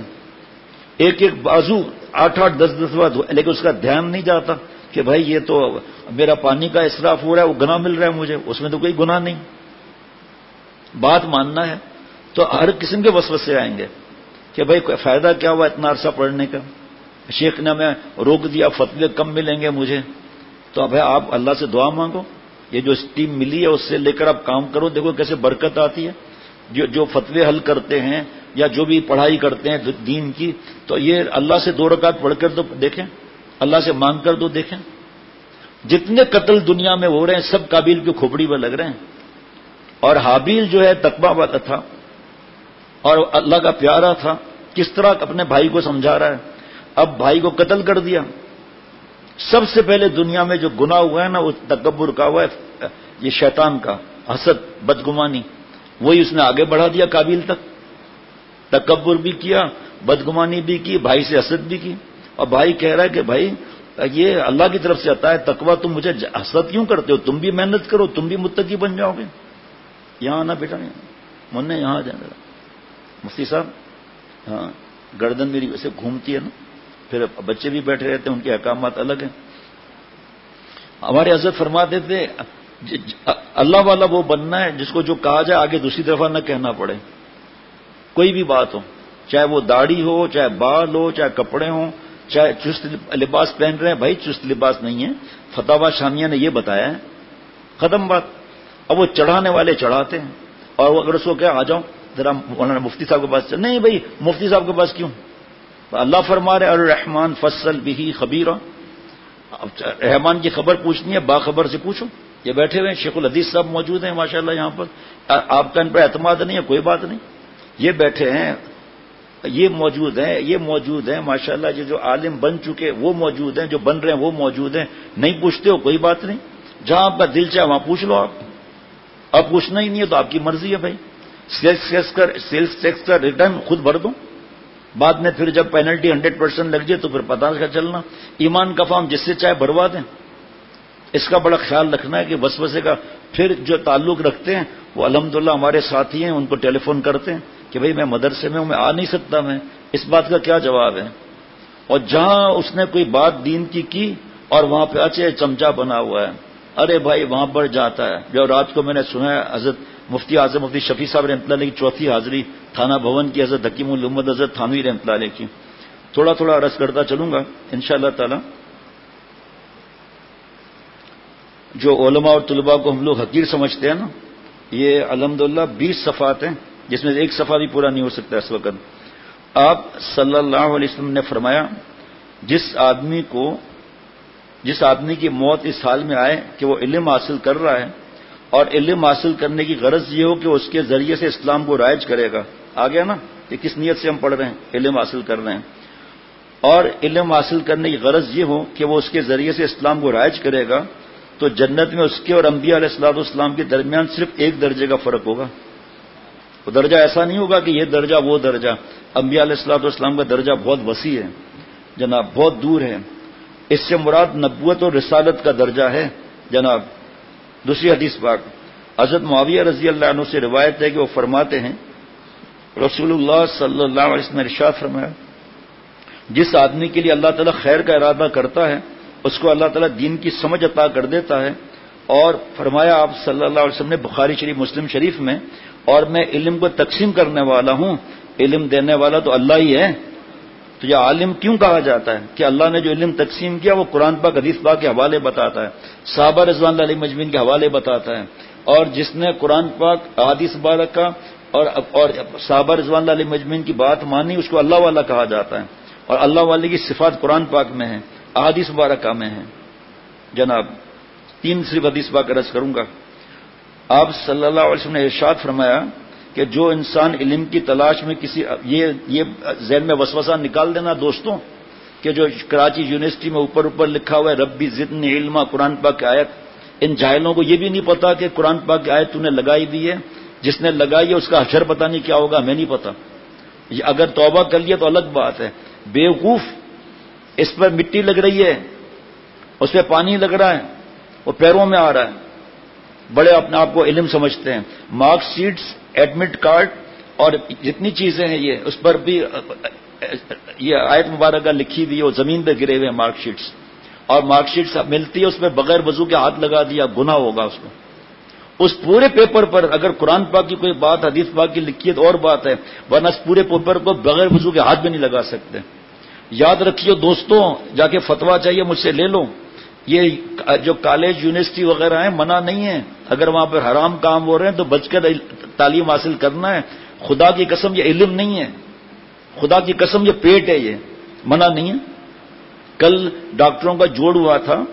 ایک بازو 8-8 10-10 بار دھو، لیکن اس کا دھیان نہیں جاتا کہ بھائی یہ تو میرا پانی کا اسراف ہو رہا ہے، وہ گناہ مل رہا ہے مجھے، اس میں تو کوئی گناہ نہیں. بات ماننا ہے تو ہر قسم کے وسوسے آئیں گے کہ بھائی فائدہ کیا ہوا اتنا عرصہ پڑھنے کا، شیخ نے میں روک دیا، فتوے کم ملیں گے مجھے. تو اب آپ اللہ سے دعا مانگو، یہ جو اسٹیم ملی ہے اس سے لے کر آپ کام کرو. دیکھو کیسے برکت آتی ہے. جو فتوے حل کرتے ہیں یا جو بھی پڑھائی کرتے ہیں دین کی، تو یہ اللہ سے 2 رکعت پڑھ کر تو دیکھیں، اللہ سے مانگ کر تو دیکھیں. جتنے قتل دنیا میں ہو رہے ہیں سب قابیل کی کھوپڑی میں لگ رہے ہیں. اور حابیل جو ہے تقویٰ والا تھا اور اللہ کا پیارا تھا، کس طرح اپنے بھائی کو سمجھا رہا ہے. اب بھائی کو قتل کر دیا. سب سے پہلے دنیا میں جو گناہ ہوا ہے نا وہ تکبر کا ہوا ہے، یہ شیطان کا، حسد، بدگمانی، وہی اس نے آگے بڑھا دیا قابیل تک. تکبر بھی کیا، بدگمانی بھی کی، بھائی سے حسد بھی کی. اور بھائی کہہ رہا ہے کہ بھائی یہ اللہ کی طرف سے آتا ہے تقویٰ. تم مجھے حسد کیوں کرتے ہو؟ تم بھی محنت کرو, تم بھی متقی بن جاؤ گے. یہاں آنا بیٹا, نہیں منہ یہاں آ جائے. مفتی صاحب, ہاں گردن میری ویسے گھومتی ہے نا, پھر بچے بھی بیٹھے رہتے ہیں, ان کے احکامات الگ ہیں. ہمارے حضرت فرماتے تھے اللہ والا وہ بننا ہے جس کو جو کہا جائے آگے دوسری طرف نہ کہنا پڑے. کوئی بھی بات ہو, چاہے وہ داڑھی ہو, چاہے بال ہو, چاہے کپڑے ہوں, چاہے چست لباس پہن رہے ہیں. بھائی چست لباس نہیں ہے, فتاوی شامیہ نے یہ بتایا ہے, ختم بات. اب وہ چڑھانے والے چڑھاتے ہیں, اور وہ اگر اس کو کیا آ جاؤ ذرا مولانا مفتی صاحب کے پاس, نہیں بھائی مفتی صاحب کے پاس کیوں؟ اللہ فرما رہے الرحمن فصل بھی خبیرہ. رحمان کی خبر پوچھنی ہے, باخبر سے پوچھو. یہ بیٹھے ہوئے ہیں شیخ الحدیث صاحب موجود ہیں ماشاءاللہ یہاں پر. آپ کا ان پر اعتماد نہیں ہے, کوئی بات نہیں, یہ بیٹھے ہیں, یہ موجود ہیں ماشاءاللہ. جو عالم بن چکے وہ موجود ہیں, جو بن رہے ہیں وہ موجود ہیں. نہیں پوچھتے ہو کوئی بات نہیں, جہاں آپ کا دل چاہے وہاں پوچھ لو. آپ پوچھنا ہی نہیں ہے تو آپ کی مرضی ہے بھائی. سیلس ٹیکس کا ریٹرن خود بھر دو, بعد میں پھر جب پینلٹی 100% لگ جائے تو پھر پتہ کا چلنا. ایمان کا فارم جس سے چاہے بھروا دیں. اس کا بڑا خیال رکھنا ہے کہ وسوسے کا. پھر جو تعلق رکھتے ہیں وہ الحمدللہ ہمارے ساتھی ہیں, ان کو ٹیلی فون کرتے ہیں کہ بھئی میں مدرسے میں ہوں, میں آ نہیں سکتا, میں اس بات کا کیا جواب ہے. اور جہاں اس نے کوئی بات دین کی اور وہاں پہ اچھے چمچا بنا ہوا ہے, ارے بھائی وہاں بڑھ جاتا ہے. جو رات کو میں نے سنا ہے حضرت مفتی اعظم مفتی شفیع صاحب رحمۃ اللہ علیہ کی چوتھی حاضری تھانہ بھون کی, حضرت حکیم الامت حضرت تھانوی رحمۃ اللہ علیہ کی. تھوڑا تھوڑا عرض کرتا چلوں گا انشاءاللہ تعالی. جو علماء اور طلباء کو ہم لوگ حقیر سمجھتے ہیں نا, یہ الحمدللہ 20 صفحات ہیں جس میں ایک صفحہ بھی پورا نہیں ہو سکتا اس وقت. آپ صلی اللہ علیہ وسلم نے فرمایا جس آدمی کی موت اس حال میں آئے کہ وہ علم حاصل کر رہا ہے اور علم حاصل کرنے کی غرض یہ ہو کہ اس کے ذریعے سے اسلام کو رائج کرے گا. آ گیا نا کہ کس نیت سے ہم پڑھ رہے ہیں, علم حاصل کر رہے ہیں, اور علم حاصل کرنے کی غرض یہ ہو کہ وہ اس کے ذریعے سے اسلام کو رائج کرے گا, تو جنت میں اس کے اور انبیاء علیہ الصلوۃ والسلام کے درمیان صرف ایک درجے کا فرق ہوگا. وہ درجہ ایسا نہیں ہوگا کہ یہ درجہ وہ درجہ. انبیاء علیہ الصلوۃ والسلام کا درجہ بہت وسیع ہے جناب, بہت دور ہے. اس سے مراد نبوت اور رسالت کا درجہ ہے جناب. دوسری حدیث پاک حضرت معاویہ رضی اللہ عنہ سے روایت ہے کہ وہ فرماتے ہیں رسول اللہ صلی اللہ علیہ وسلم نے ارشاد فرمایا, جس آدمی کے لیے اللہ تعالیٰ خیر کا ارادہ کرتا ہے اس کو اللہ تعالیٰ دین کی سمجھ عطا کر دیتا ہے. اور فرمایا آپ صلی اللہ علیہ وسلم نے بخاری شریف مسلم شریف میں, اور میں علم کو تقسیم کرنے والا ہوں, علم دینے والا تو اللہ ہی ہے. تو یہ عالم کیوں کہا جاتا ہے کہ اللہ نے جو علم تقسیم کیا وہ قرآن پاک حدیث پاک کے حوالے بتاتا ہے, صحابہ رضوان اللہ علیہ مجمعین کے حوالے بتاتا ہے. اور جس نے قرآن پاک احادیث مبارک کا اور صحابہ رضوان اللہ علیہ مجمعین کی بات مانی اس کو اللہ والا کہا جاتا ہے. اور اللہ والے کی صفات قرآن پاک میں ہیں, احادیث مبارکہ میں ہیں جناب. 3 صرف حدیث پاک عرض کروں گا. آپ صلی اللہ علیہ وسلم نے ارشاد فرمایا کہ جو انسان علم کی تلاش میں کسی, یہ ذہن میں وسوسہ نکال دینا دوستوں کہ جو کراچی یونیورسٹی میں اوپر لکھا ہوا ہے ربی زدنی علما قرآن پاک کی آیت, ان جاہلوں کو یہ بھی نہیں پتا کہ قرآن پاک کی آیت تو نے لگائی بھی ہے, جس نے لگائی ہے اس کا حشر پتہ نہیں کیا ہوگا, ہمیں نہیں پتا. اگر توبہ کر لیا تو الگ بات ہے. بیوقوف, اس پر مٹی لگ رہی ہے, اس پہ پانی لگ رہا ہے, وہ پیروں میں آ رہا ہے, بڑے اپنے آپ کو علم سمجھتے ہیں. مارک شیٹس, ایڈمٹ کارڈ اور جتنی چیزیں ہیں یہ اس پر بھی یہ آیت مبارکہ لکھی ہوئی ہے, وہ زمین پہ گرے ہوئے ہیں مارک شیٹس. اور مارک شیٹس ملتی ہے اس پہ بغیر وضو کے ہاتھ لگا دیا, گناہ ہوگا اس کو. اس پورے پیپر پر اگر قرآن پاک کی کوئی بات حدیث پاک کی لکھی ہے تو اور بات ہے, ورنہ اس پورے پیپر کو بغیر وضو کے ہاتھ بھی نہیں لگا سکتے. یاد رکھیے دوستوں, جا کے فتویٰ چاہیے مجھ سے لے لو. یہ جو کالج یونیورسٹی وغیرہ ہیں منع نہیں ہے, اگر وہاں پر حرام کام ہو رہے ہیں تو بچ کر تعلیم حاصل کرنا ہے. خدا کی قسم یہ علم نہیں ہے, خدا کی قسم یہ پیٹ ہے, یہ منع نہیں ہے. کل ڈاکٹروں کا جوڑ ہوا تھا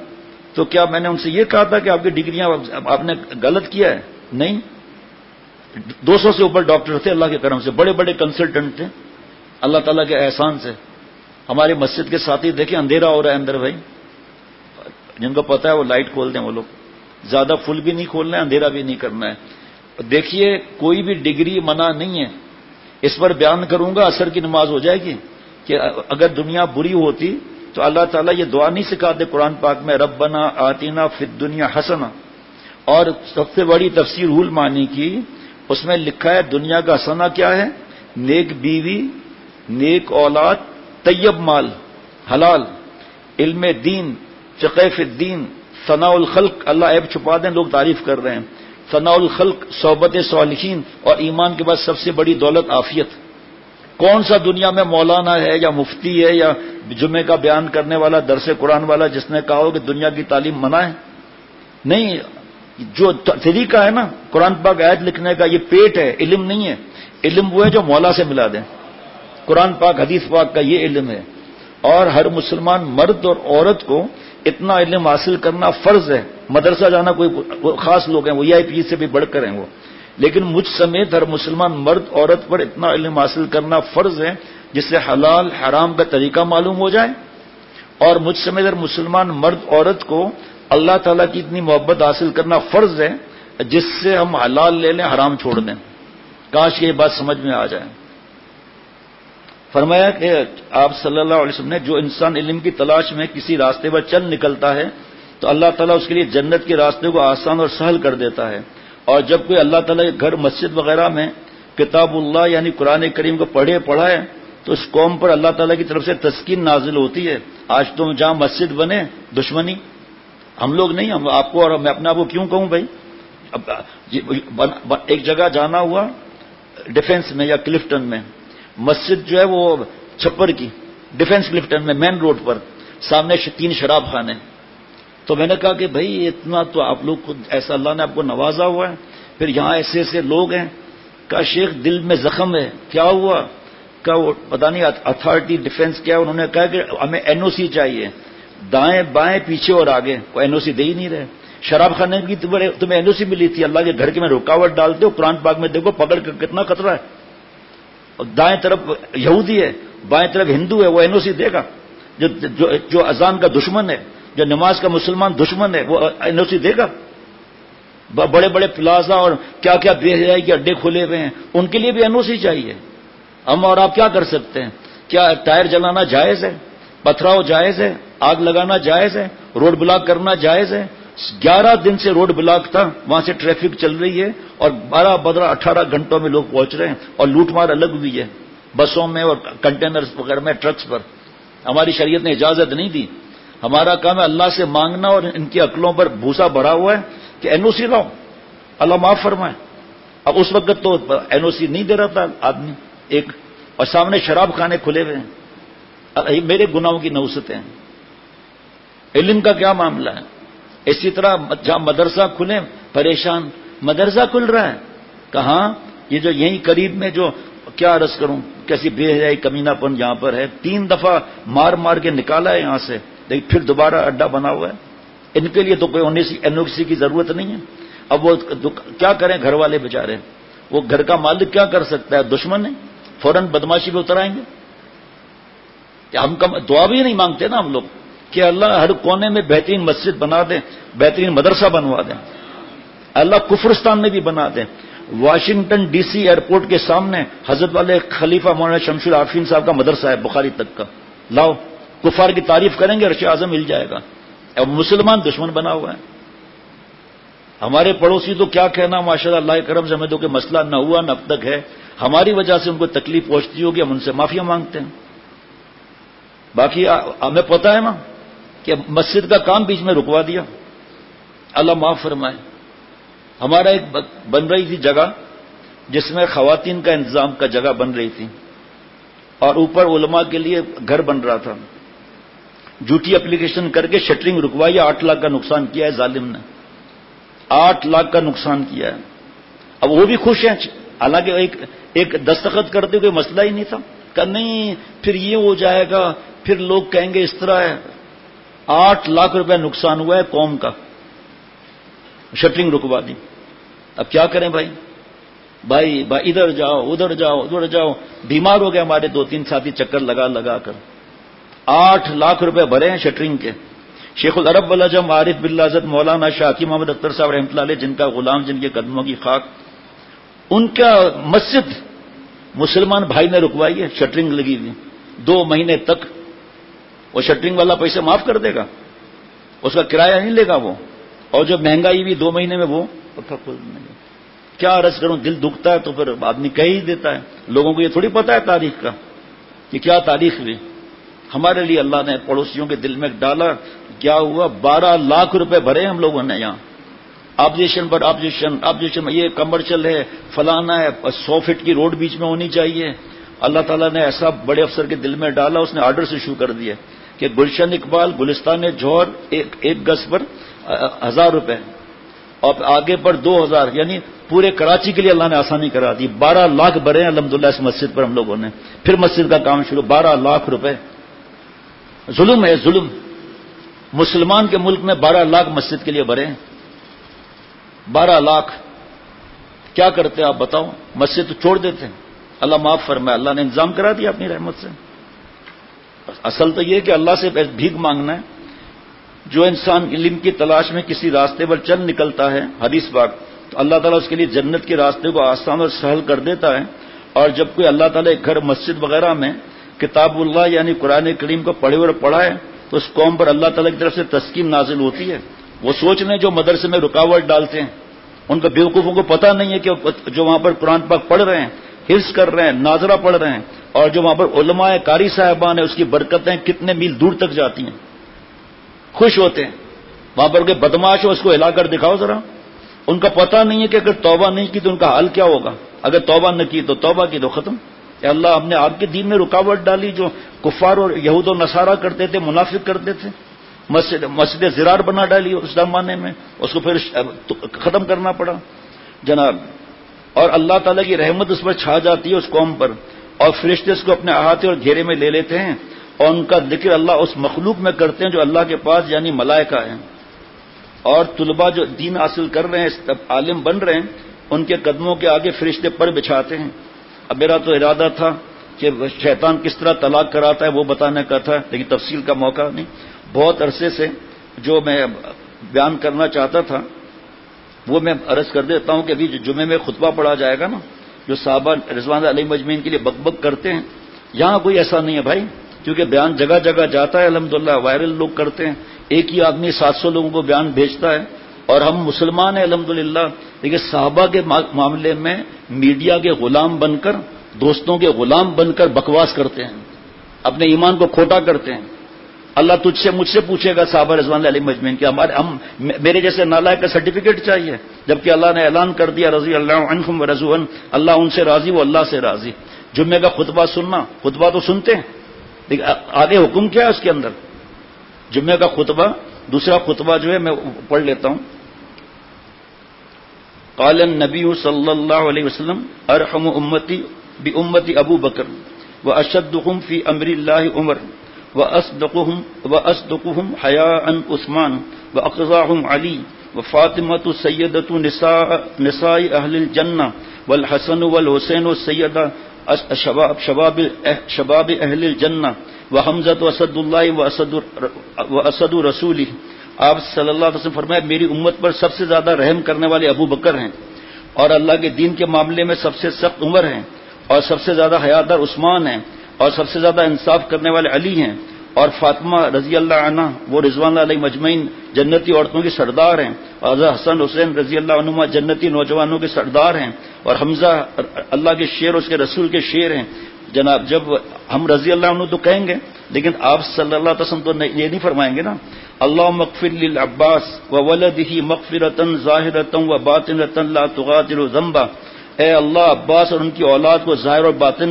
تو کیا میں نے ان سے یہ کہا تھا کہ آپ کی ڈگریاں آپ نے غلط کیا ہے؟ نہیں, 200 سے اوپر ڈاکٹر تھے اللہ کے کرم سے, بڑے بڑے کنسلٹنٹ تھے اللہ تعالیٰ کے احسان سے. ہمارے مسجد کے ساتھی دیکھیں اندھیرا ہو رہا ہے اندر, بھائی جن کو پتا ہے وہ لائٹ کھول دیں, وہ لوگ زیادہ فل بھی نہیں کھولنا ہے, اندھیرا بھی نہیں کرنا ہے. دیکھیے کوئی بھی ڈگری منع نہیں ہے. اس پر بیان کروں گا, عصر کی نماز ہو جائے گی کہ اگر دنیا بری ہوتی تو اللہ تعالیٰ یہ دعا نہیں سکھاتے قرآن پاک میں ربنا آتنا فی الدنیا حسنہ؟ اور سب سے بڑی تفسیر روح المعانی کی، اس میں لکھا ہے دنیا کا حسنہ کیا ہے؟ نیک بیوی، نیک اولاد، طیب مال حلال، علم دین، فقہ فی الدین، ثناء الخلق، اللہ عیب چھپا دیں لوگ تعریف کر رہے ہیں، ثناء الخلق، صحبت صالحین، اور ایمان کے بعد سب سے بڑی دولت عافیت۔ کون سا دنیا میں مولانا ہے یا مفتی ہے یا جمعے کا بیان کرنے والا، درس قرآن والا، جس نے کہا ہو کہ دنیا کی تعلیم منع ہے؟ نہیں، جو طریقہ ہے نا قرآن پاک آیت لکھنے کا، یہ پیٹ ہے، علم نہیں ہے۔ علم وہ ہے جو مولا سے ملا دیں، قرآن پاک حدیث پاک کا یہ علم ہے۔ اور ہر مسلمان مرد اور عورت کو اتنا علم حاصل کرنا فرض ہے۔ مدرسہ جانا کوئی خاص لوگ ہیں، وہ VIP سے بھی بڑھ کر ہیں وہ، لیکن مجھ سمیت ہر مسلمان مرد عورت پر اتنا علم حاصل کرنا فرض ہے جس سے حلال حرام کا طریقہ معلوم ہو جائے، اور مجھ سمیت ہر مسلمان مرد عورت کو اللہ تعالیٰ کی اتنی محبت حاصل کرنا فرض ہے جس سے ہم حلال لے لیں، حرام چھوڑ دیں۔ کاش یہ بات سمجھ میں آ جائے۔ فرمایا کہ آپ صلی اللہ علیہ وسلم نے جو انسان علم کی تلاش میں کسی راستے پر چل نکلتا ہے تو اللہ تعالیٰ اس کے لیے جنت کے راستے کو آسان اور سہل کر دیتا ہے، اور جب کوئی اللہ تعالیٰ کے گھر مسجد وغیرہ میں کتاب اللہ یعنی قرآن کریم کو پڑھائے تو اس قوم پر اللہ تعالیٰ کی طرف سے تسکین نازل ہوتی ہے۔ آج تو جہاں مسجد بنے دشمنی، ہم لوگ نہیں، ہم آپ کو، اور میں اپنے آپ کو کیوں کہوں بھائی، ایک جگہ جانا ہوا ڈیفنس میں یا کلفٹن میں، مسجد جو ہے وہ چھپر کی، ڈیفنس کلفٹن میں مین روڈ پر، سامنے 3 شراب خانے۔ تو میں نے کہا کہ بھائی اتنا تو آپ لوگ خود، ایسا اللہ نے آپ کو نوازا ہوا ہے، پھر یہاں ایسے ایسے لوگ ہیں۔ کہا شیخ دل میں زخم ہے۔ کیا ہوا؟ کہا وہ پتہ نہیں اتھارٹی ڈیفنس کیا، انہوں نے کہا کہ ہمیں NOC چاہیے، دائیں بائیں پیچھے اور آگے، وہ NOC دے ہی نہیں رہے۔ شراب خانے کی تمہیں NOC ملی تھی، اللہ کے گھر کے میں رکاوٹ ڈالتے ہو، قرآن پاک میں دیکھو پکڑ کر کتنا خطرہ ہے۔ اور دائیں طرف یہودی ہے، بائیں طرف ہندو ہے، وہ NOC دے گا؟ جو اذان کا دشمن ہے، جو نماز کا مسلمان دشمن ہے، وہ NOC دے گا؟ بڑے بڑے پلازا اور کیا کیا بے حیائی کے اڈے کھلے ہوئے ہیں، ان کے لیے بھی NOC چاہیے۔ ہم اور آپ کیا کر سکتے ہیں؟ کیا ٹائر جلانا جائز ہے؟ پتھراؤ جائز ہے؟ آگ لگانا جائز ہے؟ روڈ بلاک کرنا جائز ہے؟ 11 دن سے روڈ بلاک تھا، وہاں سے ٹریفک چل رہی ہے، اور 12-18 گھنٹوں میں لوگ پہنچ رہے ہیں، اور لوٹ مار الگ ہوئی ہے بسوں میں اور کنٹینرز وغیرہ میں، ٹرکس پر۔ ہماری شریعت نے اجازت نہیں دی۔ ہمارا کام ہے اللہ سے مانگنا، اور ان کی عقلوں پر بھوسا بھرا ہوا ہے کہ NOC لاؤ، اللہ معاف فرمائے۔ اب اس وقت تو NOC نہیں دے رہا تھا آدمی ایک، اور سامنے شراب خانے کھلے ہوئے ہیں، میرے گناہوں کی نوستیں ہیں۔ علم کا کیا معاملہ ہے؟ اسی طرح جہاں مدرسہ کھلے پریشان، مدرسہ کھل رہا ہے کہاں؟ یہ جو یہیں قریب میں، جو کیا عرض کروں کیسی بے حیائی کمینہ پن یہاں پر ہے، 3 دفعہ مار مار کے نکالا ہے یہاں سے، لیکن پھر دوبارہ اڈا بنا ہوا ہے۔ ان کے لیے تو کوئی NOC کی ضرورت نہیں ہے۔ اب وہ کیا کریں گھر والے بیچارے؟ وہ گھر کا مالک کیا کر سکتا ہے؟ دشمن ہے، فوراً بدماشی پہ اتر آئیں گے۔ ہم دعا بھی نہیں مانگتے نا ہم لوگ کہ اللہ ہر کونے میں بہترین مسجد بنا دیں، بہترین مدرسہ بنوا دیں، اللہ کفرستان میں بھی بنا دیں۔ واشنگٹن DC ایئرپورٹ کے سامنے حضرت والے خلیفہ مولانا شمس العارفین صاحب کا مدرسہ ہے، بخاری تک کا، لاؤ کفار کی تعریف کریں گے، عرش اعظم مل جائے گا۔ اب مسلمان دشمن بنا ہوا ہے۔ ہمارے پڑوسی تو کیا کہنا، ماشاءاللہ اللہ کرم سے ہمیں تو کہ مسئلہ نہ ہوا نہ اب تک ہے، ہماری وجہ سے ان کو تکلیف پہنچتی ہوگی، ہم ان سے معافیا مانگتے ہیں۔ باقی ہمیں پتہ ہے نا کہ مسجد کا کام بیچ میں رکوا دیا، اللہ معاف فرمائے۔ ہمارا ایک بن رہی تھی جگہ جس میں خواتین کا انتظام کا جگہ بن رہی تھی، اور اوپر علماء کے لیے گھر بن رہا تھا، جھوٹی اپلیکیشن کر کے شٹرنگ رکوائی، 8 لاکھ کا نقصان کیا ہے ظالم نے، 8 لاکھ کا نقصان کیا ہے۔ اب وہ بھی خوش ہیں، حالانکہ ایک دستخط کرتے کوئی مسئلہ ہی نہیں تھا، کہ نہیں پھر یہ ہو جائے گا، پھر لوگ کہیں گے اس طرح ہے۔ 8 لاکھ روپے نقصان ہوا ہے قوم کا، شٹرنگ رکوا دی۔ اب کیا کریں بھائی ادھر جاؤ ادھر جاؤ ادھر جاؤ، بیمار ہو گئے ہمارے 2-3 ساتھی چکر لگا لگا کر۔ 8 لاکھ روپے بھرے ہیں شٹرنگ کے۔ شیخ العرب والعجم عارف باللہ حضرت مولانا شاکی محمد اختر صاحب رحمۃ اللہ علیہ، جن کا غلام، جن کے قدموں کی خاک، ان کا مسجد مسلمان بھائی نے رکوائی ہے، شٹرنگ لگی ہوئی 2 مہینے تک۔ وہ شٹرنگ والا پیسے معاف کر دے گا، اس کا کرایہ نہیں لے گا وہ، اور جو مہنگائی بھی 2 مہینے میں وہ پکا کھول دیں گے۔ کیا عرض کروں، دل دکھتا ہے تو پھر آدمی کہہ ہی دیتا ہے۔ لوگوں کو یہ تھوڑی پتا ہے تاریخ کا کہ کیا تاریخ ہوئی۔ ہمارے لیے اللہ نے پڑوسیوں کے دل میں ڈالا، کیا ہوا، 12 لاکھ روپے بھرے ہم لوگوں نے یہاں آبجیکشن پر آبجیکشن، یہ کمرشل ہے، فلانا ہے، 100 فٹ کی روڈ بیچ میں ہونی چاہیے۔ اللہ تعالیٰ نے ایسا بڑے افسر کے دل میں ڈالا، اس نے آرڈر ایشو کر دیا کہ گلشن اقبال گلستان جوہر ایک گز پر 1000 روپے اور آگے پر 2000، یعنی پورے کراچی کے لیے اللہ نے آسانی کرا دی۔ 12 لاکھ بھرے ہیں الحمدللہ اس مسجد پر ہم لوگوں نے۔ پھر مسجد کا کام شروع، 12 لاکھ روپے۔ ظلم ہے ظلم، مسلمان کے ملک میں 12 لاکھ مسجد کے لیے بھرے ہیں۔ 12 لاکھ کیا کرتے آپ بتاؤ؟ مسجد تو چھوڑ دیتے ہیں۔ اللہ معاف فرمائے، اللہ نے انتظام کرا دیا اپنی رحمت سے۔ اصل تو یہ کہ اللہ سے بھیک مانگنا ہے۔ جو انسان علم کی تلاش میں کسی راستے پر چل نکلتا ہے، حدیث پاک، تو اللہ تعالیٰ اس کے لیے جنت کے راستے کو آسان اور سہل کر دیتا ہے۔ اور جب کوئی اللہ تعالیٰ ایک گھر مسجد وغیرہ میں کتاب اللہ یعنی قرآن کریم کو پڑھے اور پڑھائے تو اس قوم پر اللہ تعالیٰ کی طرف سے تسکین نازل ہوتی ہے۔ وہ سوچ لیں جو مدرسے میں رکاوٹ ڈالتے ہیں، ان کا بیوقوفوں کو پتہ نہیں ہے کہ جو وہاں پر قرآن پاک پڑھ رہے ہیں، حفظ کر رہے ہیں، ناظرہ پڑھ رہے ہیں، اور جو وہاں پر علماء قاری صاحبان ہیں، اس کی برکتیں کتنے میل دور تک جاتی ہیں، خوش ہوتے ہیں۔ وہاں پر کوئی بدماش ہو اس کو ہلا کر دکھاؤ ذرا، ان کا پتہ نہیں ہے کہ اگر توبہ نہیں کی تو ان کا حال کیا ہوگا، اگر توبہ نہ کی تو توبہ کی تو ختم۔ کہ اللہ ہم نے آپ کے دین میں رکاوٹ ڈالی، جو کفار اور یہود و نصارہ کرتے تھے، منافق کرتے تھے، مسجد زرار بنا ڈالی اس زمانے میں، اس کو پھر ختم کرنا پڑا جناب۔ اور اللہ تعالیٰ کی رحمت اس پر چھا جاتی ہے اس قوم پر، اور فرشتے اس کو اپنے احاطے اور گھیرے میں لے لیتے ہیں، اور ان کا ذکر اللہ اس مخلوق میں کرتے ہیں جو اللہ کے پاس یعنی ملائکہ ہیں۔ اور طلباء جو دین حاصل کر رہے ہیں، عالم بن رہے ہیں، ان کے قدموں کے آگے فرشتے پر بچھاتے ہیں۔ اب میرا تو ارادہ تھا کہ شیطان کس طرح طلاق کراتا ہے وہ بتانے کا تھا، لیکن تفصیل کا موقع نہیں۔ بہت عرصے سے جو میں بیان کرنا چاہتا تھا وہ میں عرض کر دیتا ہوں کہ ابھی جمعے میں خطبہ پڑھا جائے گا نا، جو صحابہ رضوان اللہ علیہ مجمعین کے لیے بک بک کرتے ہیں، یہاں کوئی ایسا نہیں ہے بھائی، کیونکہ بیان جگہ جگہ جاتا ہے الحمدللہ، وائرل لوگ کرتے ہیں، ایک ہی آدمی 700 لوگوں کو بیان بھیجتا ہے، اور ہم مسلمان ہیں الحمدللہ، لیکن صحابہ کے معاملے میں میڈیا کے غلام بن کر، دوستوں کے غلام بن کر بکواس کرتے ہیں، اپنے ایمان کو کھوٹا کرتے ہیں۔ اللہ تجھ سے مجھ سے پوچھے گا صحابہ رضوان اللہ علیہ مجمعین کہ میرے جیسے نالائق کا سرٹیفکیٹ چاہیے، جبکہ اللہ نے اعلان کر دیا رضی اللہ عنہم ورضوا عنہ، اللہ ان سے راضی وہ اللہ سے راضی۔ جمعے کا خطبہ سننا، خطبہ تو سنتے ہیں لیکن آگے حکم کیا ہے اس کے اندر؟ جمعے کا خطبہ، دوسرا خطبہ جو ہے میں پڑھ لیتا ہوں۔ قال النبی صلی اللہ علیہ وسلم ارحم امتی بامتی ابو بکر واشدهم فی امر اللہ عمر وأصدقهم حياء عثمان وأقضاهم علي وفاطمة سيدة نساء أهل الجنة والحسن والحسين السيدة شباب أهل الجنة وحمزة أسد الله وأسد رسوله۔ آپ صلی اللہ علیہ وسلم فرمایا میری امت پر سب سے زیادہ رحم کرنے والے ابو بکر ہیں، اور اللہ کے دین کے معاملے میں سب سے سخت عمر ہیں، اور سب سے زیادہ حیادار عثمان ہیں، اور سب سے زیادہ انصاف کرنے والے علی ہیں، اور فاطمہ رضی اللہ عنہ وہ رضوان اللہ علیہ مجمعین جنتی عورتوں کے سردار ہیں، اور حسن حسین رضی اللہ عنہما جنتی نوجوانوں کے سردار ہیں، اور حمزہ اللہ کے شیر اس کے رسول کے شیر ہیں۔ جناب جب ہم رضی اللہ عنہ تو کہیں گے، لیکن آپ صلی اللہ علیہ وسلم تو یہ نہیں فرمائیں گے نا، اللہم اغفر للعباس وولدہ مغفرۃ ظاہرۃ وباطنۃ لا تغادر ذنبا، اے اللہ عباس اور ان کی اولاد کو ظاہر اور باطن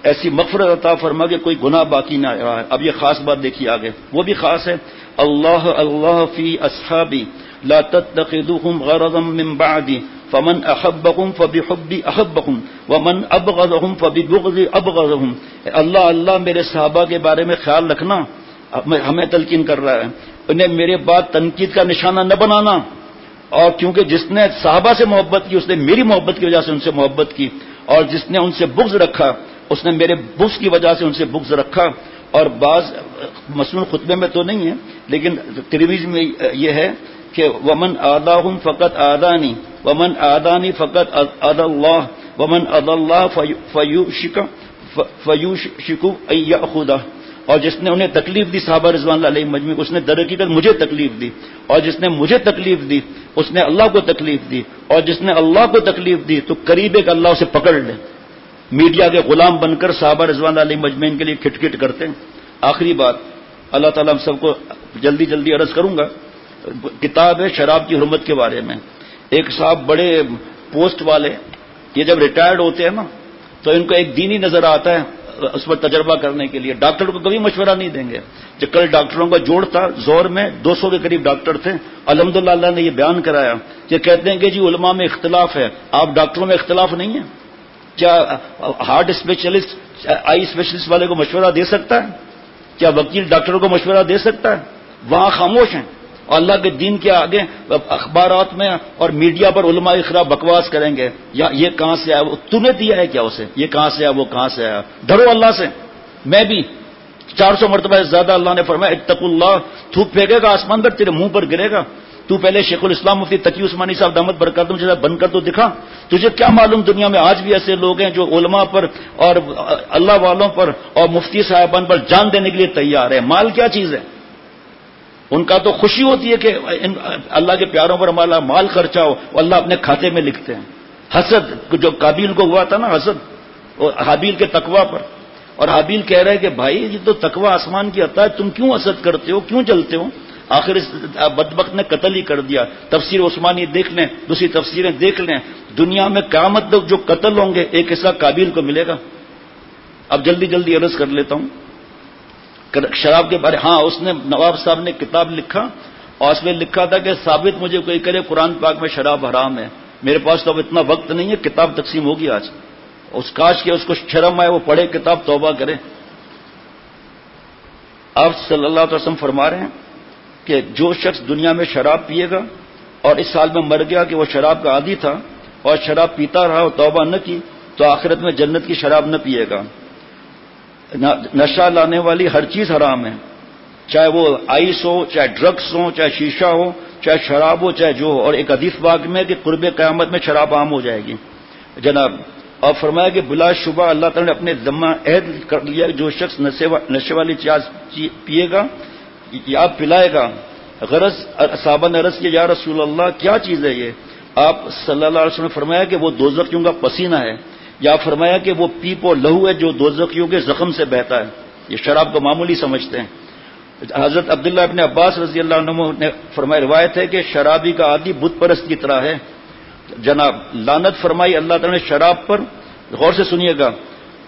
ایسی مغفرت عطا فرما کہ کوئی گناہ باقی نہ رہا ہے۔ اب یہ خاص بات دیکھیے آگے، وہ بھی خاص ہے، اللہ اللہ فی اصحابی لا تتخذوهم غرضا من بعدی فمن احبهم فبحبی احبهم ومن ابغضهم فببغضی ابغضهم۔ اللہ اللہ میرے صحابہ کے بارے میں خیال رکھنا، ہمیں تلقین کر رہا ہے، انہیں میرے بعد تنقید کا نشانہ نہ بنانا، اور کیونکہ جس نے صحابہ سے محبت کی اس نے میری محبت کی وجہ سے ان سے محبت کی، اور جس نے ان سے بغض رکھا اس نے میرے بغض کی وجہ سے ان سے بغض رکھا۔ اور بعض مسنون خطبے میں تو نہیں ہے لیکن ترمذی میں یہ ہے کہ ومن آداہم فقط آدانی ومن آدانی فقط آدا اللہ ومن آدا اللہ فیوشک ان یأخذہ۔ اور جس نے انہیں تکلیف دی صحابہ رضوان اللہ علیہم مجمعین، اس نے در حقیقت مجھے تکلیف دی، اور جس نے مجھے تکلیف دی اس نے اللہ کو تکلیف دی، اور جس نے اللہ کو تکلیف دی تو قریب ہے کہ اللہ اسے پکڑ لے۔ میڈیا کے غلام بن کر صحابہ رضوان اللہ علیہم مجمعین کے لیے کھٹ کھٹ کرتے ہیں۔ آخری بات اللہ تعالیٰ ہم سب کو جلدی جلدی عرض کروں گا، کتاب ہے شراب کی حرمت کے بارے میں۔ ایک صاحب بڑے پوسٹ والے، یہ جب ریٹائرڈ ہوتے ہیں نا تو ان کو ایک دینی نظر آتا ہے اس پر تجربہ کرنے کے لیے، ڈاکٹر کو کبھی مشورہ نہیں دیں گے۔ جو کل ڈاکٹروں کا جوڑ تھا زور میں 200 کے قریب ڈاکٹر تھے، الحمدللہ اللہ نے یہ بیان کرایا کہ کہتے ہیں کہ جی علماء میں اختلاف ہے، آپ ڈاکٹروں میں اختلاف نہیں ہے؟ کیا ہارٹ اسپیشلسٹ آئی اسپیشلسٹ والے کو مشورہ دے سکتا ہے؟ کیا وکیل ڈاکٹروں کو مشورہ دے سکتا ہے؟ وہاں خاموش ہیں، اور اللہ کے دین کے آگے اخبارات میں اور میڈیا پر علماء خراب بکواس کریں گے، یا یہ کہاں سے آیا، تو نے دیا ہے کیا اسے، یہ کہاں سے آیا وہ کہاں سے آیا؟ ڈرو اللہ سے۔ میں بھی 400 مرتبہ زیادہ اللہ نے فرمایا اتقوا اللہ، تھوک پھینکے گا آسمان پر تیرے منہ پر گرے گا۔ تو پہلے شیخ الاسلام مفتی تقی عثمانی صاحب دامت برکاتہم مجھے بن کر تو دکھا، تجھے کیا معلوم دنیا میں آج بھی ایسے لوگ ہیں جو علماء پر اور اللہ والوں پر اور مفتی صاحبان پر جان دینے کے لیے تیار ہے۔ مال کیا چیز ہے؟ ان کا تو خوشی ہوتی ہے کہ اللہ کے پیاروں پر ہمارا مال خرچہ ہو، اللہ اپنے کھاتے میں لکھتے ہیں۔ حسد جو قابیل کو ہوا تھا نا، حسد حابیل کے تقوی پر، اور حابیل کہہ رہے کہ بھائی یہ تو تقوی آسمان کی عطا ہے، تم کیوں حسد کرتے ہو، کیوں جلتے ہو؟ آخر اس بدبخت نے قتل ہی کر دیا۔ تفسیر عثمانی دیکھ لیں، دوسری تفسیریں دیکھ لیں، دنیا میں قیامت تک جو قتل ہوں گے ایک حصہ قابیل کو ملے گا۔ اب جلدی جلدی عرض کر لیتا ہوں شراب کے بارے۔ ہاں، اس نے نواب صاحب نے کتاب لکھا اور اس میں لکھا تھا کہ ثابت مجھے کوئی کرے قرآن پاک میں شراب حرام ہے۔ میرے پاس تو اب اتنا وقت نہیں ہے، کتاب تقسیم ہوگی آج، اس کاش کہ اس کو شرم آئے وہ پڑھے کتاب، توبہ کرے۔ آپ صلی اللہ علیہ وسلم فرما رہے ہیں کہ جو شخص دنیا میں شراب پیے گا اور اس حال میں مر گیا کہ وہ شراب کا عادی تھا اور شراب پیتا رہا اور توبہ نہ کی، تو آخرت میں جنت کی شراب نہ پیے گا۔ نشہ لانے والی ہر چیز حرام ہے، چاہے وہ آئس ہو، چاہے ڈرگس ہو، چاہے شیشہ ہو، چاہے شراب ہو، چاہے جو ہو۔ اور ایک حدیث پاک میں کہ قرب قیامت میں شراب عام ہو جائے گی جناب۔ اور فرمایا کہ بلا شبہ اللہ تعالیٰ نے اپنے ذمہ عہد کر لیا کہ جو شخص نشے والی چیز پیے گا یا پلائے گا۔ غرض صحابہ نے عرض کیا یا رسول اللہ کیا چیز ہے یہ؟ آپ صلی اللہ علیہ وسلم نے فرمایا کہ وہ دوزخیوں کا پسینہ ہے، یا فرمایا کہ وہ پیپ اور لہو ہے جو دوزخیوں کے زخم سے بہتا ہے۔ یہ شراب کو معمولی سمجھتے ہیں۔ حضرت عبداللہ ابن عباس رضی اللہ عنہ نے فرمایا، روایت ہے کہ شرابی کا عادی بت پرست کی طرح ہے۔ جناب لعنت فرمائی اللہ تعالیٰ نے شراب پر، غور سے سنیے گا،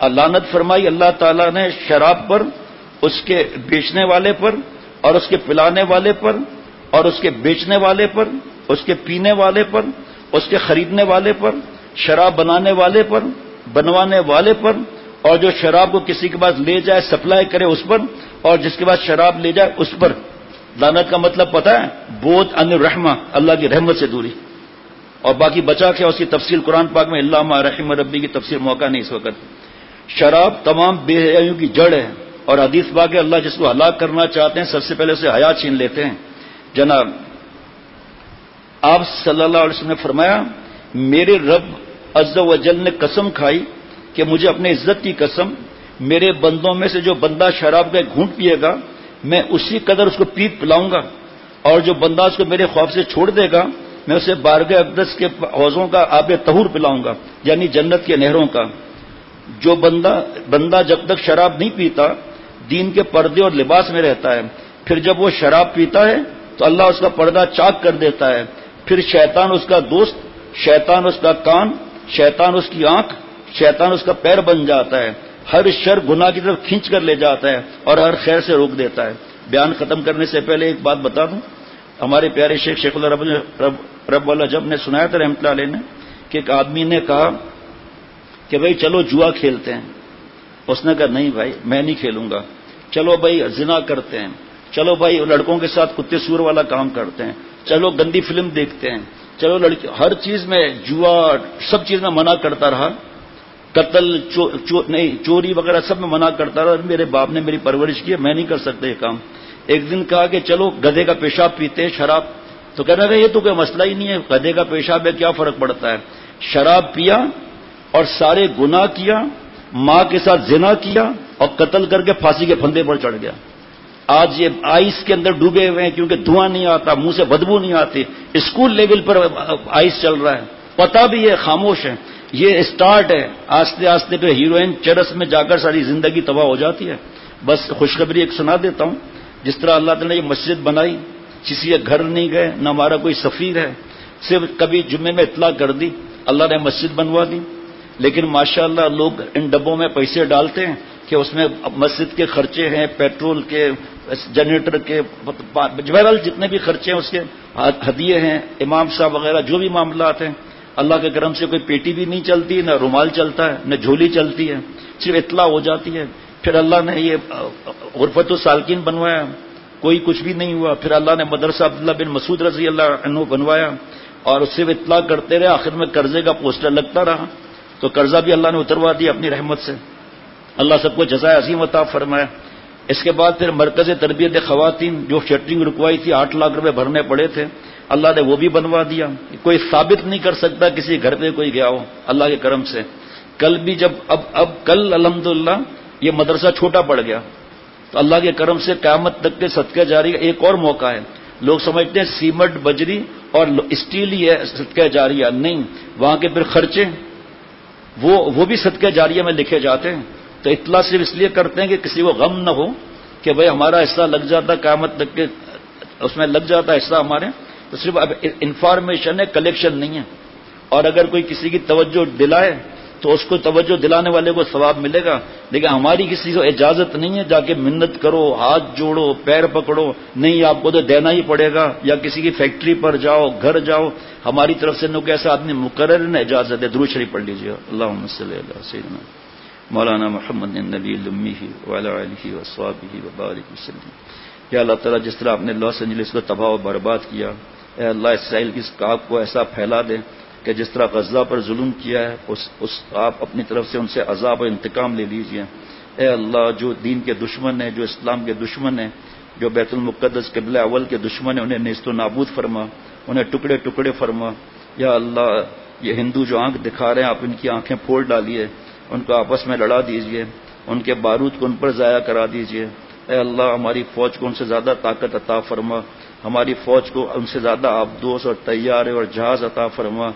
لعنت فرمائی اللہ تعالیٰ نے شراب پر، اس کے بیچنے والے پر اور اس کے پلانے والے پر اور اس کے بیچنے والے پر، اس کے پینے والے پر، اس کے خریدنے والے پر، شراب بنانے والے پر، بنوانے والے پر، اور جو شراب کو کسی کے پاس لے جائے سپلائی کرے اس پر، اور جس کے پاس شراب لے جائے اس پر۔ لعنت کا مطلب پتہ ہے؟ بود عن الرحمہ، اللہ کی رحمت سے دوری۔ اور باقی بچا کے اس کی تفصیل قرآن پاک میں اللہ ما رحم ربی کی تفسیر موقع نہیں اس وقت۔ شراب تمام بے حیائیوں کی جڑ ہے، اور حدیث پاک ہے اللہ جس کو ہلاک کرنا چاہتے ہیں سب سے پہلے اسے حیا چھین لیتے ہیں۔ جناب آپ صلی اللہ علیہ وسلم نے فرمایا میرے رب عز و جل نے قسم کھائی کہ مجھے اپنے عزت کی قسم، میرے بندوں میں سے جو بندہ شراب کا ایک گھونٹ پیے گا میں اسی قدر اس کو پیپ پلاؤں گا، اور جو بندہ اس کو میرے خوف سے چھوڑ دے گا میں اسے بارگاہ اقدس کے حوضوں کا آب طہور پلاؤں گا، یعنی جنت کے نہروں کا۔ جو بندہ جب تک شراب نہیں پیتا دین کے پردے اور لباس میں رہتا ہے، پھر جب وہ شراب پیتا ہے تو اللہ اس کا پردہ چاک کر دیتا ہے، پھر شیطان اس کا دوست، شیطان اس کا کان، شیطان اس کی آنکھ، شیطان اس کا پیر بن جاتا ہے، ہر شر گناہ کی طرف کھینچ کر لے جاتا ہے اور ہر خیر سے روک دیتا ہے۔ بیان ختم کرنے سے پہلے ایک بات بتا دوں، ہمارے پیارے شیخ اللہ رب اللہ جب نے سنایا تھا رحمۃ اللہ علیہ نے کہ ایک آدمی نے کہا کہ بھائی چلو جوا کھیلتے ہیں، اس نے کہا نہیں بھائی میں نہیں کھیلوں گا، چلو بھائی زنا کرتے ہیں، چلو بھائی لڑکوں کے ساتھ کتے سور والا کام کرتے ہیں، چلو گندی فلم دیکھتے ہیں، چلو لڑکی، ہر چیز میں جوا، سب چیز میں منع کرتا رہا، قتل چوری وغیرہ سب میں منع کرتا رہا۔ میرے باپ نے میری پرورش کی، میں نہیں کر سکتا یہ کام۔ ایک دن کہا کہ چلو گدھے کا پیشاب پیتے ہیں شراب، تو کہنا کہ یہ تو کوئی مسئلہ ہی نہیں ہے، گدھے کا پیشاب ہے کیا فرق پڑتا ہے۔ شراب پیا اور سارے گناہ کیا ماں کے ساتھ زنا کیا اور قتل کر کے پھانسی کے پھندے پر چڑھ گیا. آج یہ آئس کے اندر ڈوبے ہوئے ہیں کیونکہ دھواں نہیں آتا, منہ سے بدبو نہیں آتی. اسکول لیول پر آئس چل رہا ہے, پتہ بھی ہے, خاموش ہے. یہ اسٹارٹ ہے, آستے آستے پہ ہیروئن چرس میں جا کر ساری زندگی تباہ ہو جاتی ہے. بس خوشخبری ایک سنا دیتا ہوں, جس طرح اللہ تعالیٰ نے یہ مسجد بنائی, کسی کے گھر نہیں گئے, نہ ہمارا کوئی سفیر ہے, صرف کبھی جمعے میں اطلاع کر دی, اللہ نے مسجد بنوا دی. لیکن ماشاءاللہ لوگ ان ڈبوں میں پیسے ڈالتے ہیں کہ اس میں مسجد کے خرچے ہیں, پیٹرول کے, جنریٹر کے, بہرحال جتنے بھی خرچے ہیں اس کے ہدیے ہیں, امام صاحب وغیرہ جو بھی معاملات ہیں. اللہ کے کرم سے کوئی پیٹی بھی نہیں چلتی, نہ رومال چلتا ہے, نہ جھولی چلتی ہے, صرف اطلاع ہو جاتی ہے. پھر اللہ نے یہ غرفت السالکین بنوایا, کوئی کچھ بھی نہیں ہوا. پھر اللہ نے مدرسہ عبداللہ بن مسعود رضی اللہ عنہ بنوایا اور اس سے اطلاع کرتے رہے. آخر میں قرضے کا پوسٹر لگتا رہا تو قرضہ بھی اللہ نے اتروا دیا اپنی رحمت سے. اللہ سب کو جزائے عظیم عطا فرمایا. اس کے بعد پھر مرکز تربیت خواتین جو شٹرنگ رکوائی تھی, 8 لاکھ روپے بھرنے پڑے تھے, اللہ نے وہ بھی بنوا دیا. کوئی ثابت نہیں کر سکتا کسی گھر پہ کوئی گیا ہو, اللہ کے کرم سے. کل بھی جب اب کل الحمدللہ یہ مدرسہ چھوٹا پڑ گیا تو اللہ کے کرم سے قیامت تک کے صدقہ جاری کا ایک اور موقع ہے. لوگ سمجھتے ہیں سیمنٹ, بجری اور اسٹیل ہی ہے صدقہ جاریہ, نہیں, وہاں کے پھر خرچے وہ بھی صدقہ جاریہ میں لکھے جاتے ہیں. تو اطلاع صرف اس لیے کرتے ہیں کہ کسی کو غم نہ ہو کہ بھئی ہمارا حصہ لگ جاتا, قیامت تک کے اس میں لگ جاتا حصہ ہمارے. تو صرف اب انفارمیشن ہے, کلیکشن نہیں ہے. اور اگر کوئی کسی کی توجہ دلائے تو اس کو توجہ دلانے والے کو ثواب ملے گا. لیکن ہماری کسی کو اجازت نہیں ہے جا کے منت کرو, ہاتھ جوڑو, پیر پکڑو, نہیں آپ کو تو دینا ہی پڑے گا. یا کسی کی فیکٹری پر جاؤ, گھر جاؤ, ہماری طرف سے نو کیسا آدمی مقرر نہ اجازت ہے. درود شریف پڑھ لیجیے. اللہم صلی علی سیدنا مولانا محمد النبی الامی وعلی آلہ وصحبہ وبارک وسلم. یا اللہ تعالیٰ جس طرح آپ نے لاس اینجلس کو تباہ و برباد کیا, اے اللہ اسرائیل کی اس کاک کو ایسا پھیلا دے کہ جس طرح غزہ پر ظلم کیا ہے آپ اپنی طرف سے ان سے عذاب و انتقام لے لیجئے. اے اللہ جو دین کے دشمن ہیں, جو اسلام کے دشمن ہیں, جو بیت المقدس قبلہ اول کے دشمن ہیں, انہیں نیست و نابود فرما, انہیں ٹکڑے ٹکڑے فرما. یا اللہ یہ ہندو جو آنکھ دکھا رہے ہیں آپ ان کی آنکھیں پھوڑ ڈالیے, ان کو آپس میں لڑا دیجئے, ان کے بارود کو ان پر ضائع کرا دیجئے. اے اللہ ہماری فوج کو ان سے زیادہ طاقت عطا فرما, ہماری فوج کو ان سے زیادہ آبدوز اور طیارے اور جہاز عطا فرما.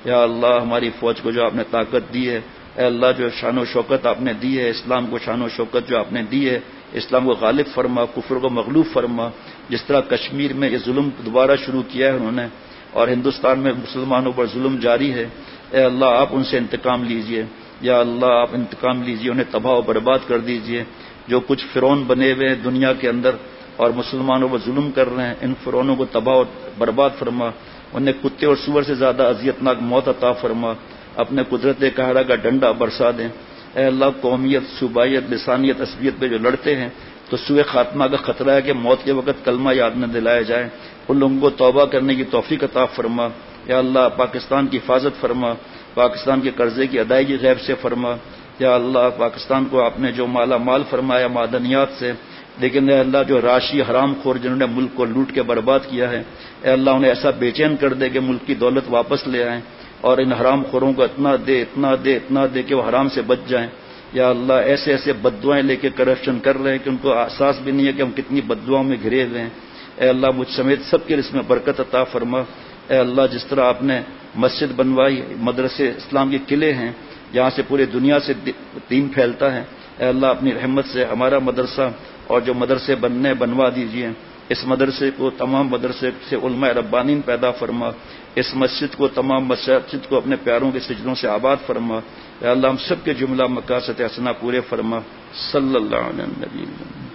یا اللہ ہماری فوج کو جو آپ نے طاقت دی ہے, اے اللہ جو شان و شوکت آپ نے دی ہے, اسلام کو شان و شوکت جو آپ نے دی ہے, اسلام کو غالب فرما, کفر کو مغلوب فرما. جس طرح کشمیر میں یہ ظلم دوبارہ شروع کیا ہے انہوں نے, اور ہندوستان میں مسلمانوں پر ظلم جاری ہے, اے اللہ آپ ان سے انتقام لیجئے. یا اللہ آپ انتقام لیجئے, انہیں تباہ و برباد کر دیجئے. جو کچھ فرعون بنے ہوئے ہیں دنیا کے اندر اور مسلمانوں پر ظلم کر رہے ہیں, ان فرعونوں کو تباہ و برباد فرما, انہیں کتے اور سور سے زیادہ اذیتناک موت عطا فرما. اپنے قدرت قاہرہ کا ڈنڈا برسا دیں. اے اللہ قومیت, صوبائیت, لسانیت, عصبیت پہ جو لڑتے ہیں تو سوء خاتمہ کا خطرہ ہے کہ موت کے وقت کلمہ یاد نہ دلایا جائے, ان لوگوں کو توبہ کرنے کی توفیق عطا فرما. یا اللہ پاکستان کی حفاظت فرما, پاکستان کے قرضے کی ادائیگی غیب سے فرما. یا اللہ پاکستان کو آپ نے جو مالا مال فرمایا معدنیات سے, لیکن اے اللہ جو راشی حرام خور جنہوں نے ملک کو لوٹ کے برباد کیا ہے, اے اللہ انہیں ایسا بے چین کر دے کہ ملک کی دولت واپس لے آئیں, اور ان حرام خوروں کو اتنا دے کہ وہ حرام سے بچ جائیں. یا اللہ ایسے ایسے بددعائیں لے کے کرپشن کر رہے ہیں کہ ان کو احساس بھی نہیں ہے کہ ہم کتنی بددعاؤں میں گھرے ہوئے ہیں. اے اللہ مجھ سمیت سب کے اس میں برکت عطا فرما. اے اللہ جس طرح آپ نے مسجد بنوائی, مدرسے اسلام کے قلعے ہیں جہاں سے پورے دنیا سے دین پھیلتا ہے, اے اللہ اپنی رحمت سے ہمارا مدرسہ اور جو مدرسے بنوا دیجئے. اس مدرسے کو تمام مدرسے سے علماء ربانین پیدا فرما. اس مسجد کو تمام مساجد کو اپنے پیاروں کے سجدوں سے آباد فرما. اے اللہ ہم سب کے جملہ مقاصد حسنہ پورے فرما. صلی اللہ علیہ وسلم.